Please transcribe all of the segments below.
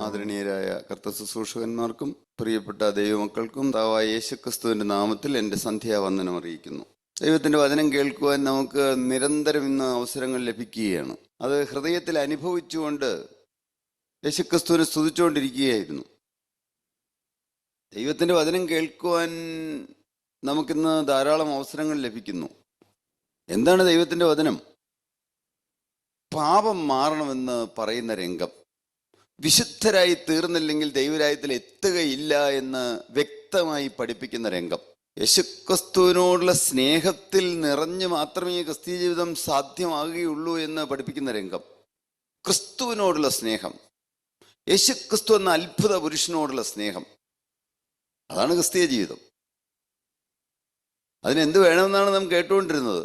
ആദരണീയരായ കർത്തശുശ്രൂഷകന്മാർക്കും പ്രിയപ്പെട്ട ദൈവമക്കൾക്കും കർത്താവായ യേശുക്രിസ്തുവിൻ്റെ നാമത്തിൽ എൻ്റെ സന്ധ്യാവന്ദനം അറിയിക്കുന്നു. ദൈവത്തിൻ്റെ വചനം കേൾക്കുവാൻ നമുക്ക് നിരന്തരം ഇന്ന് അവസരങ്ങൾ ലഭിക്കുകയാണ്. അത് ഹൃദയത്തിൽ അനുഭവിച്ചുകൊണ്ട് യേശുക്രിസ്തുവിനെ സ്തുതിച്ചുകൊണ്ടിരിക്കുകയായിരുന്നു. ദൈവത്തിൻ്റെ വചനം കേൾക്കുവാൻ നമുക്കിന്ന് ധാരാളം അവസരങ്ങൾ ലഭിക്കുന്നു. എന്താണ് ദൈവത്തിൻ്റെ വചനം? പാപം മാറണമെന്ന് പറയുന്ന രംഗം. വിശുദ്ധരായി തീർന്നില്ലെങ്കിൽ ദൈവരാജ്യത്തിൽ എത്തുകയില്ല എന്ന് വ്യക്തമായി പഠിപ്പിക്കുന്ന രംഗം. യേശുക്രിസ്തുവിനോടുള്ള സ്നേഹത്തിൽ നിറഞ്ഞു മാത്രമേ ക്രിസ്തീയ ജീവിതം സാധ്യമാകുകയുള്ളൂ എന്ന് പഠിപ്പിക്കുന്ന രംഗം. ക്രിസ്തുവിനോടുള്ള സ്നേഹം, യേശുക്രിസ്തു എന്ന അത്ഭുത പുരുഷനോടുള്ള സ്നേഹം, അതാണ് ക്രിസ്തീയ ജീവിതം. അതിനെന്ത് വേണമെന്നാണ് നാം കേട്ടുകൊണ്ടിരുന്നത്?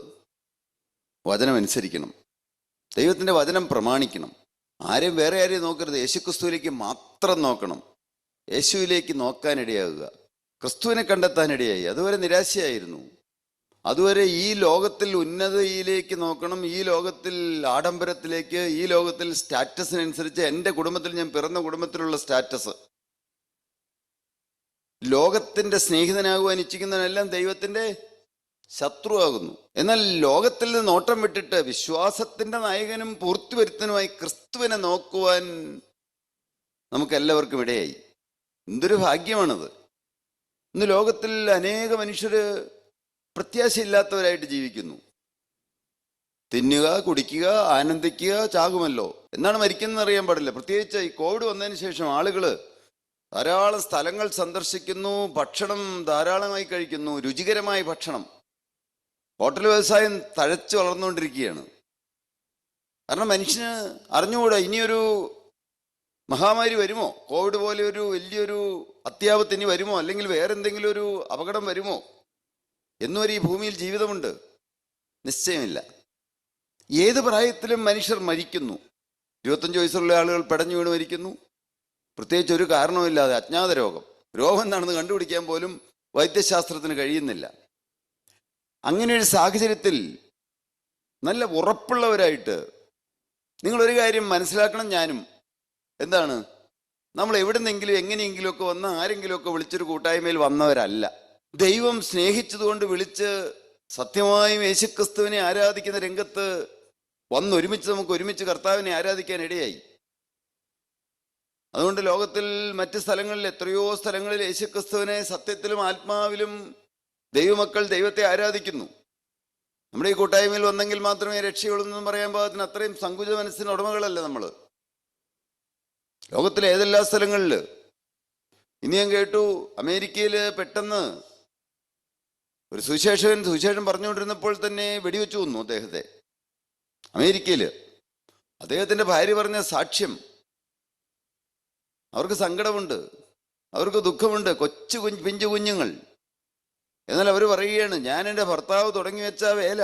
വചനം അനുസരിക്കണം, ദൈവത്തിൻ്റെ വചനം പ്രമാണിക്കണം. ആരെയും വേറെ ആരെയും നോക്കരുത്, യേശുക്രിസ്തുവിലേക്ക് മാത്രം നോക്കണം. യേശുവിലേക്ക് നോക്കാനിടയാകുക, ക്രിസ്തുവിനെ കണ്ടെത്താനിടയായി. അതുവരെ നിരാശയായിരുന്നു. അതുവരെ ഈ ലോകത്തിൽ ഉന്നതിയിലേക്ക് നോക്കണം, ഈ ലോകത്തിൽ ആഡംബരത്തിലേക്ക്, ഈ ലോകത്തിൽ സ്റ്റാറ്റസിനനുസരിച്ച്. എൻ്റെ കുടുംബത്തിൽ, ഞാൻ പിറന്ന കുടുംബത്തിലുള്ള സ്റ്റാറ്റസ്, ലോകത്തിൻ്റെ സ്നേഹിതനാകുവാൻ ഇച്ഛിക്കുന്നവനെല്ലാം ദൈവത്തിൻ്റെ ശത്രുവാകുന്നു. എന്നാൽ ലോകത്തിൽ നിന്ന് നോട്ടം വിട്ടിട്ട് വിശ്വാസത്തിന്റെ നായകനും പൂർത്തിവരുത്തനുമായി ക്രിസ്തുവിനെ നോക്കുവാൻ നമുക്ക് എല്ലാവർക്കും ഇടയായി. എന്തൊരു ഭാഗ്യമാണത്! ഇന്ന് ലോകത്തിൽ അനേക മനുഷ്യര് പ്രത്യാശയില്ലാത്തവരായിട്ട് ജീവിക്കുന്നു. തിന്നുക, കുടിക്കുക, ആനന്ദിക്കുക, ചാകുമല്ലോ എന്നാണ് മരിക്കുന്നത് അറിയാൻ പാടില്ല. പ്രത്യേകിച്ച് ഈ കോവിഡ് വന്നതിന് ശേഷം ആളുകൾ ധാരാളം സ്ഥലങ്ങൾ സന്ദർശിക്കുന്നു, ഭക്ഷണം ധാരാളമായി കഴിക്കുന്നു, രുചികരമായ ഭക്ഷണം. ഹോട്ടൽ വ്യവസായം തഴച്ചു വളർന്നുകൊണ്ടിരിക്കുകയാണ്. കാരണം മനുഷ്യന് അറിഞ്ഞുകൂടാ ഇനിയൊരു മഹാമാരി വരുമോ, കോവിഡ് പോലെ ഒരു വലിയൊരു അത്യാപത്ത് ഇനി വരുമോ, അല്ലെങ്കിൽ വേറെ എന്തെങ്കിലും ഒരു അപകടം വരുമോ എന്നൊരു ഈ ഭൂമിയിൽ ജീവിതമുണ്ട്, നിശ്ചയമില്ല. ഏത് പ്രായത്തിലും മനുഷ്യർ മരിക്കുന്നു. 25 വയസ്സുള്ള ആളുകൾ പെടഞ്ഞു വീണ് മരിക്കുന്നു, പ്രത്യേകിച്ച് ഒരു കാരണവുമില്ലാതെ. അജ്ഞാത രോഗം എന്താണെന്ന് കണ്ടുപിടിക്കാൻ പോലും വൈദ്യശാസ്ത്രത്തിന് കഴിയുന്നില്ല. അങ്ങനെ ഒരു സാഹചര്യത്തിൽ നല്ല ഉറപ്പുള്ളവരായിട്ട് നിങ്ങളൊരു കാര്യം മനസ്സിലാക്കണം, ഞാനും. എന്താണ്? നമ്മൾ എവിടുന്നെങ്കിലും എങ്ങനെയെങ്കിലുമൊക്കെ വന്ന് ആരെങ്കിലുമൊക്കെ വിളിച്ചൊരു കൂട്ടായ്മയിൽ വന്നവരല്ല. ദൈവം സ്നേഹിച്ചതുകൊണ്ട് വിളിച്ച് സത്യമായും യേശുക്രിസ്തുവിനെ ആരാധിക്കുന്ന രംഗത്ത് വന്നൊരുമിച്ച് നമുക്ക് ഒരുമിച്ച് കർത്താവിനെ ആരാധിക്കാൻ ഇടയായി. അതുകൊണ്ട് ലോകത്തിൽ മറ്റ് സ്ഥലങ്ങളിൽ, എത്രയോ സ്ഥലങ്ങളിൽ യേശുക്രിസ്തുവിനെ സത്യത്തിലും ആത്മാവിലും ദൈവമക്കൾ ദൈവത്തെ ആരാധിക്കുന്നു. നമ്മുടെ ഈ കൂട്ടായ്മയിൽ വന്നെങ്കിൽ മാത്രമേ രക്ഷയുള്ളൂ എന്ന് പറയാൻ പാകത്തിന് അത്രയും സങ്കുച മനസ്സിന് ഉടമകളല്ല നമ്മൾ. ലോകത്തിലെ ഏതെല്ലാ സ്ഥലങ്ങളിൽ. ഇനി ഞാൻ കേട്ടു, അമേരിക്കയിൽ പെട്ടെന്ന് ഒരു സുവിശേഷം പറഞ്ഞുകൊണ്ടിരുന്നപ്പോൾ തന്നെ വെടിവെച്ചു കൊന്നു അദ്ദേഹത്തെ. അമേരിക്കയിൽ അദ്ദേഹത്തിൻ്റെ ഭാര്യ പറഞ്ഞ സാക്ഷ്യം. അവർക്ക് സങ്കടമുണ്ട്, അവർക്ക് ദുഃഖമുണ്ട്, പിഞ്ചു കുഞ്ഞുങ്ങൾ. എന്നാൽ അവർ പറയുകയാണ്, ഞാൻ എൻ്റെ ഭർത്താവ് തുടങ്ങി വെച്ച വേല,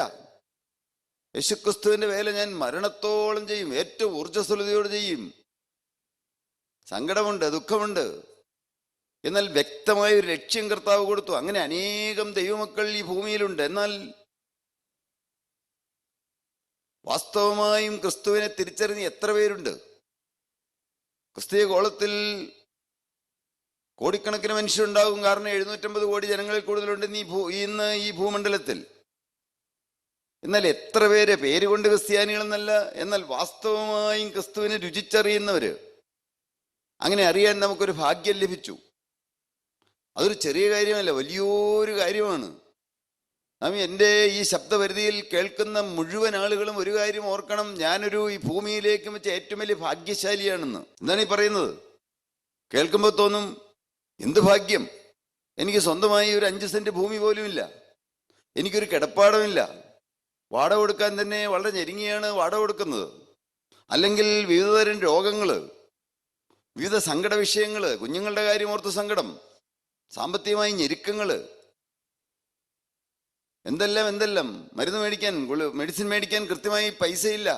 യേശുക്രിസ്തുവിൻ്റെ വേല ഞാൻ മരണത്തോളം ചെയ്യും, ഏറ്റവും ഊർജ്ജസ്വലതയോട് ചെയ്യും. സങ്കടമുണ്ട്, ദുഃഖമുണ്ട്. എന്നാൽ വ്യക്തമായ ഒരു ലക്ഷ്യം കർത്താവ് കൊടുത്തു. അങ്ങനെ അനേകം ദൈവമക്കൾ ഈ ഭൂമിയിലുണ്ട്. എന്നാൽ വാസ്തവമായും ക്രിസ്തുവിനെ തിരിച്ചറിഞ്ഞ് എത്ര പേരുണ്ട്? ക്രിസ്തീയ കോളത്തിൽ കോടിക്കണക്കിന് മനുഷ്യരുണ്ടാകും. കാരണം 750 കോടി ജനങ്ങളിൽ കൂടുതലുണ്ട് ഇന്ന് ഈ ഭൂമണ്ഡലത്തിൽ. എന്നാൽ എത്ര പേര് പേരുകൊണ്ട് ക്രിസ്ത്യാനികളെന്നല്ല, എന്നാൽ വാസ്തവമായും ക്രിസ്തുവിനെ രുചിച്ചറിയുന്നവര്? അങ്ങനെ അറിയാൻ നമുക്കൊരു ഭാഗ്യം ലഭിച്ചു. അതൊരു ചെറിയ കാര്യമല്ല, വലിയൊരു കാര്യമാണ്. നാം എൻ്റെ ഈ ശബ്ദപരിധിയിൽ കേൾക്കുന്ന മുഴുവൻ ആളുകളും ഒരു കാര്യം ഓർക്കണം, ഞാനൊരു ഈ ഭൂമിയിലേക്ക് വെച്ച ഏറ്റവും വലിയ ഭാഗ്യശാലിയാണെന്ന്. എന്താണ് ഈ പറയുന്നത്? കേൾക്കുമ്പോൾ തോന്നും, എന്ത് ഭാഗ്യം! എനിക്ക് സ്വന്തമായി ഒരു 5 സെന്റ് ഭൂമി പോലുമില്ല, എനിക്കൊരു കിടപ്പാടമില്ല, വാടക കൊടുക്കാൻ തന്നെ വളരെ ഞെരുങ്ങിയാണ് വാടക കൊടുക്കുന്നത്. അല്ലെങ്കിൽ വിവിധതരം രോഗങ്ങൾ, വിവിധ സങ്കട വിഷയങ്ങൾ, കുഞ്ഞുങ്ങളുടെ കാര്യം ഓർത്ത് സങ്കടം, സാമ്പത്തികമായി ഞെരുക്കങ്ങൾ. എന്തെല്ലാം മരുന്ന് മേടിക്കാൻ, മെഡിസിൻ മേടിക്കാൻ കൃത്യമായി പൈസയില്ല.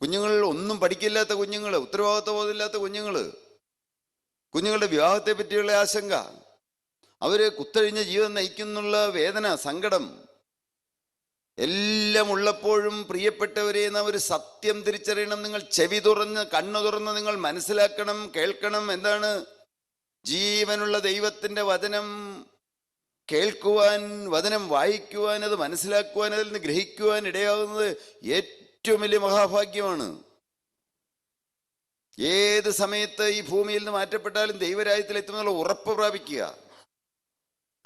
കുഞ്ഞുങ്ങൾ ഒന്നും പഠിക്കില്ലാത്ത കുഞ്ഞുങ്ങൾ, ഉത്തരവാദിത്വ ബോധമില്ലാത്ത കുഞ്ഞുങ്ങളുടെ വിവാഹത്തെ പറ്റിയുള്ള ആശങ്ക, അവര് കുത്തഴിഞ്ഞ ജീവിതം നയിക്കുന്നുള്ള വേദന, സങ്കടം എല്ലാം ഉള്ളപ്പോഴും പ്രിയപ്പെട്ടവരെ, നാം ഒരു സത്യം തിരിച്ചറിയണം. നിങ്ങൾ ചെവി തുറന്ന് കണ്ണു തുറന്ന് നിങ്ങൾ മനസ്സിലാക്കണം, കേൾക്കണം. എന്താണ്? ജീവനുള്ള ദൈവത്തിന്റെ വചനം കേൾക്കുവാൻ, വചനം വായിക്കുവാൻ, അത് മനസ്സിലാക്കുവാൻ, അതിൽ നിന്ന് ഗ്രഹിക്കുവാൻ ഇടയാകുന്നത് ഏറ്റവും വലിയ മഹാഭാഗ്യമാണ്. ഏത് സമയത്ത് ഈ ഭൂമിയിൽ നിന്ന് മാറ്റപ്പെട്ടാലും ദൈവരാജ്യത്തിൽ എത്തുമെന്നുള്ള ഉറപ്പ് പ്രാപിക്കുക.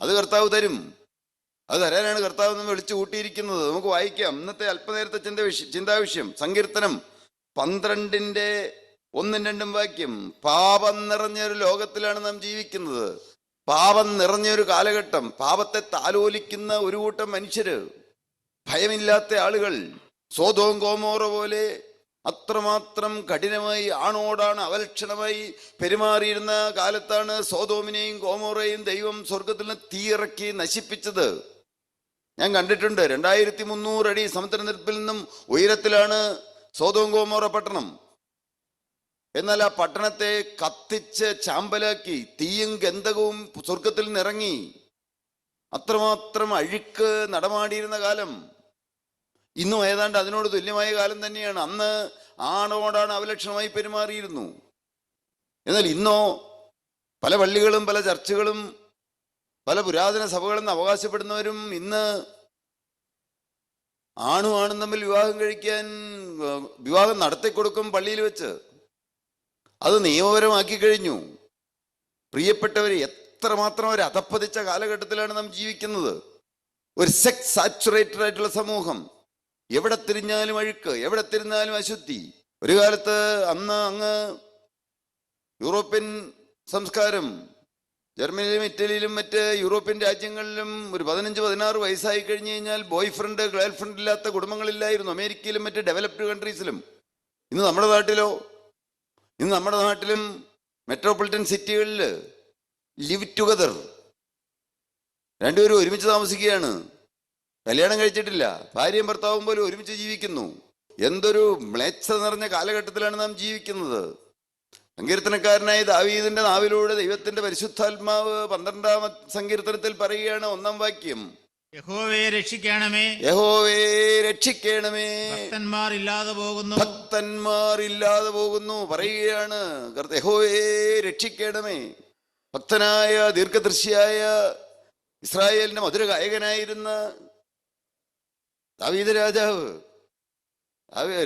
അത് കർത്താവ് തരും. അത് തരാനാണ് കർത്താവ് നമ്മൾ വിളിച്ചു കൂട്ടിയിരിക്കുന്നത്. നമുക്ക് വായിക്കാം ഇന്നത്തെ അല്പനേരത്തെ ചിന്താവിഷയം, സങ്കീർത്തനം 12:1-2 വാക്യം. പാപം നിറഞ്ഞൊരു ലോകത്തിലാണ് നാം ജീവിക്കുന്നത്. പാപം നിറഞ്ഞൊരു കാലഘട്ടം. പാപത്തെ താലോലിക്കുന്ന ഒരു കൂട്ടം മനുഷ്യര്, ഭയമില്ലാത്ത ആളുകൾ. സോദോം ഗോമോറ പോലെ അത്രമാത്രം കഠിനമായി, ആണോടാണ് അവലക്ഷണമായി പെരുമാറിയിരുന്ന കാലത്താണ് സോദോമിനെയും ഗോമോറയും ദൈവം സ്വർഗത്തിൽ നിന്ന് തീയിറക്കി നശിപ്പിച്ചത്. ഞാൻ കണ്ടിട്ടുണ്ട്. 2300 അടി സമുദ്രനിരപ്പിൽ നിന്നും ഉയരത്തിലാണ് സോദോം ഗോമോറ പട്ടണം. എന്നാൽ ആ പട്ടണത്തെ കത്തിച്ച് ചാമ്പലാക്കി, തീയും ഗന്ധകവും സ്വർഗത്തിൽ നിന്നിറങ്ങി. അത്രമാത്രം അഴുക്ക് നടമാടിയിരുന്ന കാലം. ഇന്നും ഏതാണ്ട് അതിനോട് തുല്യമായ കാലം തന്നെയാണ്. അന്ന് ആണോടാണ് അവലക്ഷണമായി പെരുമാറിയിരുന്നു. എന്നാൽ ഇന്നോ പല പള്ളികളും പല ചർച്ചുകളും പല പുരാതന സഭകളെന്ന് അവകാശപ്പെടുന്നവരും ഇന്ന് ആണും തമ്മിൽ വിവാഹം നടത്തിക്കൊടുക്കും പള്ളിയിൽ വെച്ച്. അത് നിയമപരമാക്കി കഴിഞ്ഞു. പ്രിയപ്പെട്ടവരെ, എത്രമാത്രം ഒരു അധപ്പതിച്ച കാലഘട്ടത്തിലാണ് നാം ജീവിക്കുന്നത്. ഒരു സെക്സ് സാച്ചുറേറ്റഡ് ആയിട്ടുള്ള സമൂഹം. എവിടെ തിരിഞ്ഞാലും അഴുക്ക്, എവിടെ തിരിഞ്ഞാലും അശുദ്ധി. ഒരു കാലത്ത് അങ്ങ് യൂറോപ്യൻ സംസ്കാരം, ജർമ്മനിയിലും ഇറ്റലിയിലും മറ്റ് യൂറോപ്യൻ രാജ്യങ്ങളിലും ഒരു 15-16 വയസ്സായി കഴിഞ്ഞു കഴിഞ്ഞാൽ ബോയ് ഫ്രണ്ട് ഗേൾ ഫ്രണ്ട് ഇല്ലാത്ത കുടുംബങ്ങളില്ലായിരുന്നു. അമേരിക്കയിലും മറ്റ് ഡെവലപ്ഡ് കൺട്രീസിലും. ഇന്ന് നമ്മുടെ നാട്ടിലും മെട്രോപൊളിറ്റൻ സിറ്റികളിൽ ലിവ് ടുഗദർ, രണ്ടുപേരും ഒരുമിച്ച് താമസിക്കുകയാണ്. കല്യാണം കഴിച്ചിട്ടില്ല. ഭാര്യയും ഭർത്താവും പോലും ഒരുമിച്ച് ജീവിക്കുന്നു. എന്തൊരു മ്ലേച്ഛത നിറഞ്ഞ കാലഘട്ടത്തിലാണ് നാം ജീവിക്കുന്നത്. സങ്കീർത്തനക്കാരനായ ദാവീദിന്റെ നാവിലൂടെ ദൈവത്തിന്റെ പരിശുദ്ധാത്മാവ് 12-ാം സങ്കീർത്തനത്തിൽ പറയുകയാണ്, 1-ാം വാക്യം. യഹോവേ രക്ഷിക്കണമേ, യഹോവേ രക്ഷിക്കണമേ, ഭക്തന്മാർ ഇല്ലാതെ പോകുന്നു പറയുകയാണ്. യഹോവേ രക്ഷിക്കണമേ. ഭക്തനായ ദീർഘദർശിയായ ഇസ്രായേലിന്റെ മധുര ഗായകനായിരുന്ന ദാവീദ്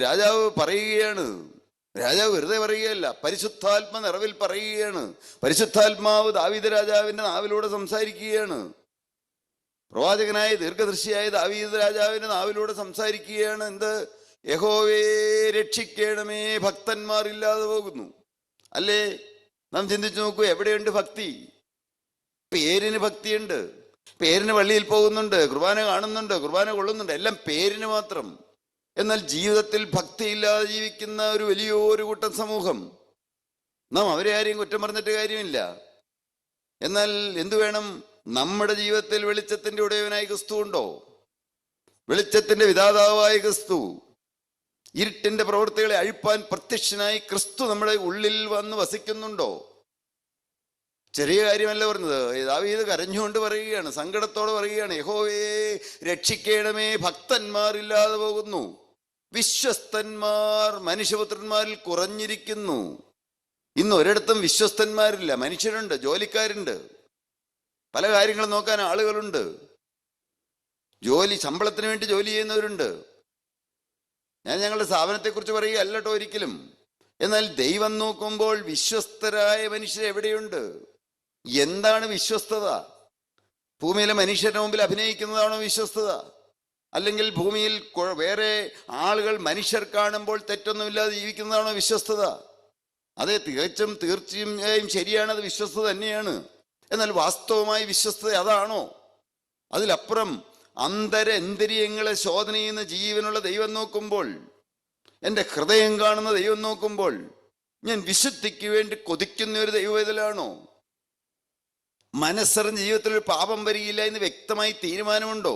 രാജാവ് പറയുകയാണ്. രാജാവ് വെറുതെ പറയുകയല്ല, പരിശുദ്ധാത്മ നിറവിൽ പറയുകയാണ്. പരിശുദ്ധാത്മാവ് ദാവീദ് രാജാവിന്റെ നാവിലൂടെ സംസാരിക്കുകയാണ്. പ്രവാചകനായ ദീർഘദർശിയായ ദാവീദ് രാജാവിന്റെ നാവിലൂടെ സംസാരിക്കുകയാണ്. എന്ത്? യഹോവേ രക്ഷിക്കണമേ, ഭക്തന്മാർ ഇല്ലാതെ പോകുന്നു. അല്ലേ? നാം ചിന്തിച്ചു നോക്കൂ, എവിടെയുണ്ട് ഭക്തി? പേരിന് ഭക്തിയുണ്ട്. പേരിന് പള്ളിയിൽ പോകുന്നുണ്ട്, കുർബാന കാണുന്നുണ്ട്, കുർബാന കൊള്ളുന്നുണ്ട്, എല്ലാം പേരിന് മാത്രം. എന്നാൽ ജീവിതത്തിൽ ഭക്തിയില്ലാതെ ജീവിക്കുന്ന ഒരു വലിയൊരു കൂട്ടം സമൂഹം. നാം അവരെ ആരെയും കുറ്റം പറഞ്ഞിട്ട് കാര്യമില്ല. എന്നാൽ എന്തു വേണം? നമ്മുടെ ജീവിതത്തിൽ വെളിച്ചത്തിന്റെ ഉടയവനായ ക്രിസ്തു ഉണ്ടോ? വെളിച്ചത്തിന്റെ വിധാതാവായ ക്രിസ്തു, ഇരുട്ടിന്റെ പ്രവൃത്തികളെ അഴിപ്പാൻ പ്രത്യക്ഷനായി ക്രിസ്തു നമ്മുടെ ഉള്ളിൽ വന്ന് വസിക്കുന്നുണ്ടോ? ചെറിയ കാര്യമല്ല പറഞ്ഞത്. ദാവീദ് കരഞ്ഞുകൊണ്ട് പറയുകയാണ്, സങ്കടത്തോടെ പറയുകയാണ്, യഹോവേ രക്ഷിക്കണമേ, ഭക്തന്മാർ ഇല്ലാതെ പോകുന്നു. വിശ്വസ്തന്മാർ മനുഷ്യപുത്രന്മാരിൽ കുറഞ്ഞിരിക്കുന്നു. ഇന്ന് ഒരിടത്തും വിശ്വസ്തന്മാരില്ല. മനുഷ്യരുണ്ട്, ജോലിക്കാരുണ്ട്, പല കാര്യങ്ങളും നോക്കാൻ ആളുകളുണ്ട്, ശമ്പളത്തിന് വേണ്ടി ജോലി ചെയ്യുന്നവരുണ്ട്. ഞാൻ ഞങ്ങളുടെ സ്ഥാപനത്തെക്കുറിച്ച് പറയുക അല്ലട്ടോ ഒരിക്കലും. എന്നാൽ ദൈവം നോക്കുമ്പോൾ വിശ്വസ്തരായ മനുഷ്യർ എവിടെയുണ്ട്? എന്താണ് വിശ്വസ്തത? ഭൂമിയിലെ മനുഷ്യരുടെ മുമ്പിൽ അഭിനയിക്കുന്നതാണോ വിശ്വസ്തത? അല്ലെങ്കിൽ ഭൂമിയിൽ വേറെ ആളുകൾ മനുഷ്യർ കാണുമ്പോൾ തെറ്റൊന്നുമില്ലാതെ ജീവിക്കുന്നതാണോ വിശ്വസ്തത? അതെ, തീർച്ചയായും ശരിയാണ്, അത് വിശ്വസ്തത തന്നെയാണ്. എന്നാൽ വാസ്തവമായി വിശ്വസ്തത അതാണോ? അതിലപ്പുറം അന്തരേന്ദ്രിയങ്ങളെ ശോധന ചെയ്യുന്ന ജീവനുള്ള ദൈവം നോക്കുമ്പോൾ, എൻ്റെ ഹൃദയം കാണുന്ന ദൈവം നോക്കുമ്പോൾ, ഞാൻ വിശുദ്ധിക്ക് വേണ്ടി കൊതിക്കുന്ന ഒരു ദൈവവേദലാണോ? മനസ്സറിഞ്ഞ ജീവിതത്തിൽ ഒരു പാപം വരികയില്ല എന്ന് വ്യക്തമായി തീരുമാനമുണ്ടോ?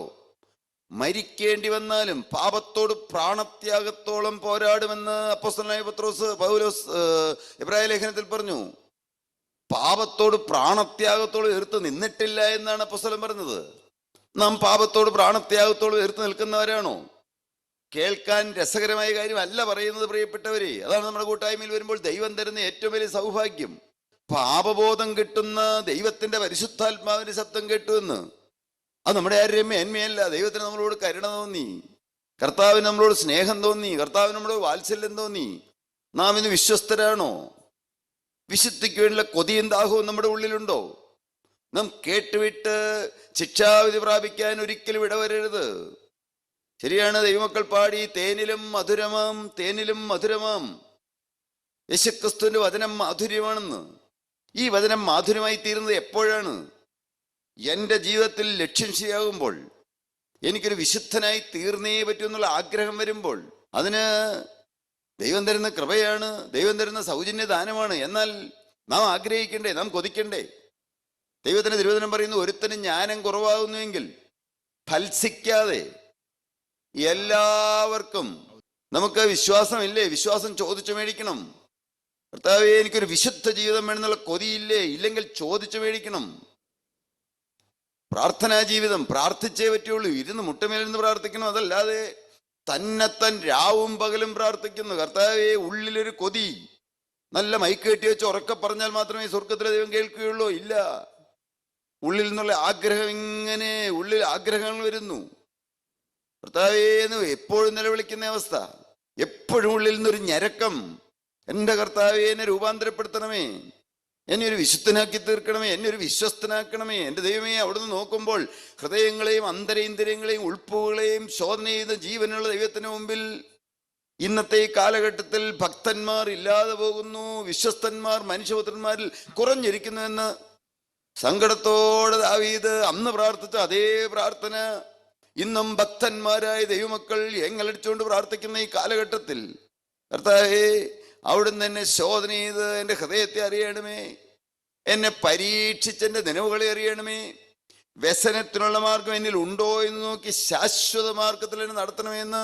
മരിക്കേണ്ടി വന്നാലും പാപത്തോട് പ്രാണത്യാഗത്തോളം പോരാടുമെന്ന് അപ്പോസ്തലനായ പൗലോസ് എബ്രായ ലേഖനത്തിൽ പറഞ്ഞു. പാപത്തോട് പ്രാണത്യാഗത്തോളം എതിർത്ത് നിന്നിട്ടില്ല എന്നാണ് അപ്പോസ്തലൻ പറഞ്ഞത്. നാം പാപത്തോട് പ്രാണത്യാഗത്തോളം എതിർത്ത് നിൽക്കുന്നവരാണോ? കേൾക്കാൻ രസകരമായ കാര്യമല്ല പറയുന്നത് പ്രിയപ്പെട്ടവരെ. അതാണ് നമ്മുടെ കൂട്ടായ്മയിൽ വരുമ്പോൾ ദൈവം തരുന്ന ഏറ്റവും വലിയ സൗഭാഗ്യം. പാപബോധം കിട്ടുന്ന ദൈവത്തിന്റെ പരിശുദ്ധാത്മാവിന്റെ ശബ്ദം കേട്ടു എന്ന്. അത് നമ്മുടെ ആരുടെയും മേന്മയല്ല. ദൈവത്തിന് നമ്മളോട് കരുണ തോന്നി, കർത്താവിന് നമ്മളോട് സ്നേഹം തോന്നി, കർത്താവിന് നമ്മളോട് വാത്സല്യം തോന്നി. നാം ഇന്ന് വിശ്വസ്തരാണോ? വിശുദ്ധിക്ക് വേണ്ടിയുള്ള കൊതിയും ദാഹവും നമ്മുടെ ഉള്ളിലുണ്ടോ? നാം കേട്ടുവിട്ട് ശിക്ഷാവിധി പ്രാപിക്കാൻ ഒരിക്കലും ഇടവരരുത്. ശരിയാണ്, ദൈവമക്കൾ പാടി തേനിലും മധുരമാം, തേനിലും മധുരമാം. യേശുക്രിസ്തുവിന്റെ വചനം മാധുര്യമാണെന്ന്. ഈ വചനം മാധുര്യമായി തീരുന്നത് എപ്പോഴാണ്? എൻ്റെ ജീവിതത്തിൽ ലക്ഷ്യം ശരിയാകുമ്പോൾ, എനിക്കൊരു വിശുദ്ധനായി തീർന്നേ പറ്റുമെന്നുള്ള ആഗ്രഹം വരുമ്പോൾ. അതിന് ദൈവം തരുന്ന കൃപയാണ്, ദൈവം തരുന്ന സൗജന്യ ദാനമാണ്. എന്നാൽ നാം ആഗ്രഹിക്കണ്ടേ, നാം കൊതിക്കണ്ടേ? ദൈവത്തിന്റെ തിരുവചനം പറയുന്നു, ഒരുത്തനും ജ്ഞാനം കുറവാകുന്നുവെങ്കിൽ ഫൽസിക്കാതെ എല്ലാവർക്കും. നമുക്ക് വിശ്വാസമില്ലേ? വിശ്വാസം ചോദിച്ചു മേടിക്കണം. കർത്താവേ, എനിക്കൊരു വിശുദ്ധ ജീവിതം വേണമെന്നുള്ള കൊതിയില്ലേ? ഇല്ലെങ്കിൽ ചോദിച്ചു മേടിക്കണം. പ്രാർത്ഥനാ ജീവിതം പ്രാർത്ഥിച്ചേ പറ്റുള്ളൂ. ഇരുന്ന് മുട്ടമേലിരുന്ന് പ്രാർത്ഥിക്കണം. അതല്ലാതെ തന്നെത്താൻ രാവും പകലും പ്രാർത്ഥിക്കുന്നു. കർത്താവേ, ഉള്ളിലൊരു കൊതി. നല്ല മൈക്ക് കെട്ടി വെച്ച് ഉറക്കെ പറഞ്ഞാൽ മാത്രമേ സ്വർഗത്തിലെ ദൈവം കേൾക്കുകയുള്ളൂ. ഇല്ല, ഉള്ളിൽ നിന്നുള്ള ആഗ്രഹം, ഇങ്ങനെ ഉള്ളിൽ ആഗ്രഹങ്ങൾ വരുന്നു. കർത്താവേ എന്ന് എപ്പോഴും നിലവിളിക്കുന്ന അവസ്ഥ, എപ്പോഴും ഉള്ളിൽ നിന്നൊരു ഞരക്കം. എൻ്റെ കർത്താവേ, എന്നെ രൂപാന്തരപ്പെടുത്തണമേ, എന്നെ ഒരു വിശുദ്ധനാക്കി തീർക്കണമേ, എന്നെ ഒരു വിശ്വസ്തനാക്കണമേ. എൻ്റെ ദൈവമേ, അവിടുന്ന് നോക്കുമ്പോൾ ഹൃദയങ്ങളെയും അന്തരേന്ദ്രിയങ്ങളെയും ഉൾപ്പുകളെയും ശോധന ചെയ്ത ജീവനുള്ള ദൈവത്തിന് മുമ്പിൽ ഇന്നത്തെ ഈ കാലഘട്ടത്തിൽ ഭക്തന്മാർ ഇല്ലാതെ പോകുന്നു. വിശ്വസ്തന്മാർ മനുഷ്യപുത്രന്മാരിൽ കുറഞ്ഞിരിക്കുന്നുവെന്ന് സങ്കടത്തോടെ ദാവീദ് അന്ന് പ്രാർത്ഥിച്ച അതേ പ്രാർത്ഥന ഇന്നും ഭക്തന്മാരായ ദൈവമക്കൾ എങ്ങലടിച്ചുകൊണ്ട് പ്രാർത്ഥിക്കുന്ന ഈ കാലഘട്ടത്തിൽ, കർത്താവേ, അവിടുന്ന് എന്നെ ശോധന ചെയ്ത് എൻ്റെ ഹൃദയത്തെ അറിയണമേ, എന്നെ പരീക്ഷിച്ച് എൻ്റെ നിലവുകളെ അറിയണമേ, വ്യസനത്തിനുള്ള മാർഗം എന്നിൽ ഉണ്ടോ എന്ന് നോക്കി ശാശ്വത മാർഗത്തിൽ എന്നെ നടത്തണമെന്ന്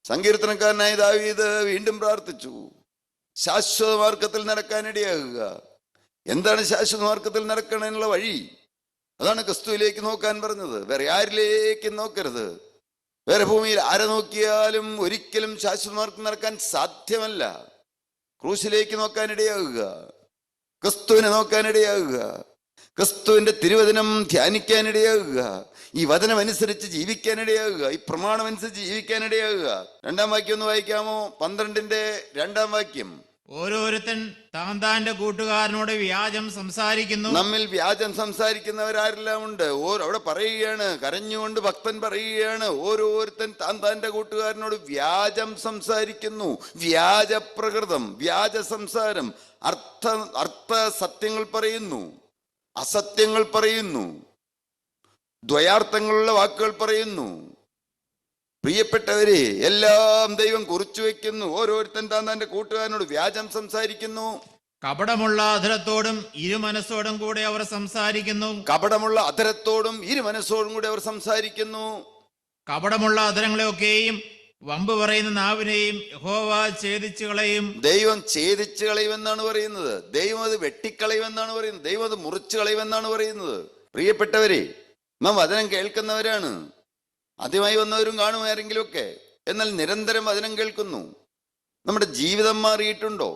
സങ്കീർത്തനക്കാരനായ ദാവീദ് വീണ്ടും പ്രാർത്ഥിച്ചു. ശാശ്വത മാർഗത്തിൽ നടക്കാനിടയാകുക. എന്താണ് ശാശ്വത മാർഗത്തിൽ നടക്കണതിനുള്ള വഴി? അതാണ് ക്രിസ്തുവിലേക്ക് നോക്കാൻ പറഞ്ഞത്. വേറെ ആരിലേക്കും നോക്കരുത്. വേറെ ഭൂമിയിൽ ആരെ നോക്കിയാലും ഒരിക്കലും ശാശ്വത മാർഗം നടക്കാൻ സാധ്യമല്ല. ക്രൂശിലേക്ക് നോക്കാനിടയാകുക, ക്രിസ്തുവിനെ നോക്കാനിടയാകുക, ക്രിസ്തുവിന്റെ തിരുവചനം ധ്യാനിക്കാനിടയാകുക, ഈ വചനം അനുസരിച്ച് ജീവിക്കാനിടയാകുക, ഈ പ്രമാണം അനുസരിച്ച് ജീവിക്കാനിടയാകുക. 2-ാം വാക്യം ഒന്ന് വായിക്കാമോ? 12-ന്റെ 2-ാം വാക്യം. ഓരോരുത്തൻ താന്താന്റെ കൂട്ടുകാരനോട് വ്യാജം സംസാരിക്കുന്നു. നമ്മിൽ വ്യാജം സംസാരിക്കുന്നവരാരെല്ലാം ഉണ്ട്. അവിടെ പറയുകയാണ്, കരഞ്ഞുകൊണ്ട് ഭക്തൻ പറയുകയാണ്, ഓരോരുത്തൻ താന്താന്റെ കൂട്ടുകാരനോട് വ്യാജം സംസാരിക്കുന്നു. വ്യാജപ്രകൃതം, വ്യാജ സംസാരം, അർത്ഥ സത്യങ്ങൾ പറയുന്നു, അസത്യങ്ങൾ പറയുന്നു, ദ്വയാർത്ഥങ്ങളുള്ള വാക്കുകൾ പറയുന്നു. പ്രിയപ്പെട്ടവരെ, എല്ലാം ദൈവം കുറിച്ചു വെക്കുന്നു. ഓരോരുത്തൻ താന്താന്റെ കൂട്ടുകാരനോട് വ്യാജം സംസാരിക്കുന്നു. കപടമുള്ള അധരത്തോടും ഇരുമനസ്സോടും കൂടെ അവർ സംസാരിക്കുന്നു. കപടമുള്ള അധരത്തോടും ഇരുമനസ്സോടും കൂടെ അവർ സംസാരിക്കുന്നു. കപടമുള്ള അധരങ്ങളെയൊക്കെയും വമ്പ് പറയുന്ന നാവിനെയും യഹോവ ഛേദിച്ചു കളയും. ദൈവം ഛേദിച്ചു കളയുമെന്നാണ് പറയുന്നത്. ദൈവം അത് വെട്ടിക്കളയുമെന്നാണ് പറയുന്നത്. ദൈവം അത് മുറിച്ചു കളയുമെന്നാണ് പറയുന്നത്. പ്രിയപ്പെട്ടവരെ, നാം വചനം കേൾക്കുന്നവരാണ്. ആദ്യമായി വന്നവരും കാണും ആരെങ്കിലും ഒക്കെ. എന്നാൽ നിരന്തരം വചനം കേൾക്കുന്നു. നമ്മുടെ ജീവിതം മാറിയിട്ടുണ്ടോ?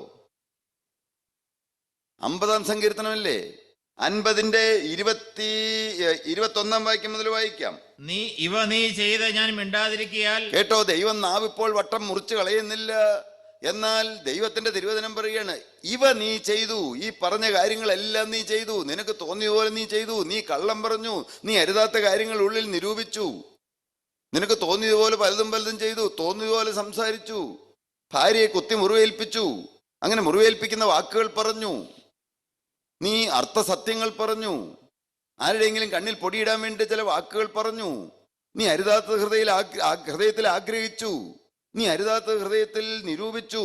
50-ാം സങ്കീർത്തനമല്ലേ? 50-ന്റെ 21-ാം വാക്യം മുതൽ വായിക്കാം. നീ ചെയ്ത് ഞാൻ മിണ്ടാതിരിക്കയാൽ. കേട്ടോ, ദൈവം നാവിപ്പോൾ വട്ടം മുറിച്ചു കളയുന്നില്ല. എന്നാൽ ദൈവത്തിന്റെ തിരുവചനം പറയുകയാണ്, ഇവ നീ ചെയ്തു, ഈ പറഞ്ഞ കാര്യങ്ങളെല്ലാം നീ ചെയ്തു, നിനക്ക് തോന്നിയ പോലെ നീ ചെയ്തു. നീ കള്ളം പറഞ്ഞു, നീ അരുതാത്ത കാര്യങ്ങൾ ഉള്ളിൽ നിരൂപിച്ചു, നിനക്ക് തോന്നിയതുപോലെ പലതും ചെയ്തു, തോന്നിയതുപോലെ സംസാരിച്ചു, ഭാര്യയെ കുത്തി മുറിവേൽപ്പിച്ചു, അങ്ങനെ മുറിവേൽപ്പിക്കുന്ന വാക്കുകൾ പറഞ്ഞു, നീ അർത്ഥസത്യങ്ങൾ പറഞ്ഞു, ആരുടെയെങ്കിലും കണ്ണിൽ പൊടിയിടാൻ വേണ്ടി ചില വാക്കുകൾ പറഞ്ഞു, നീ അരുതാത്ത ഹൃദയത്തിൽ ആഗ്രഹിച്ചു, നീ അരുതാത്ത ഹൃദയത്തിൽ നിരൂപിച്ചു,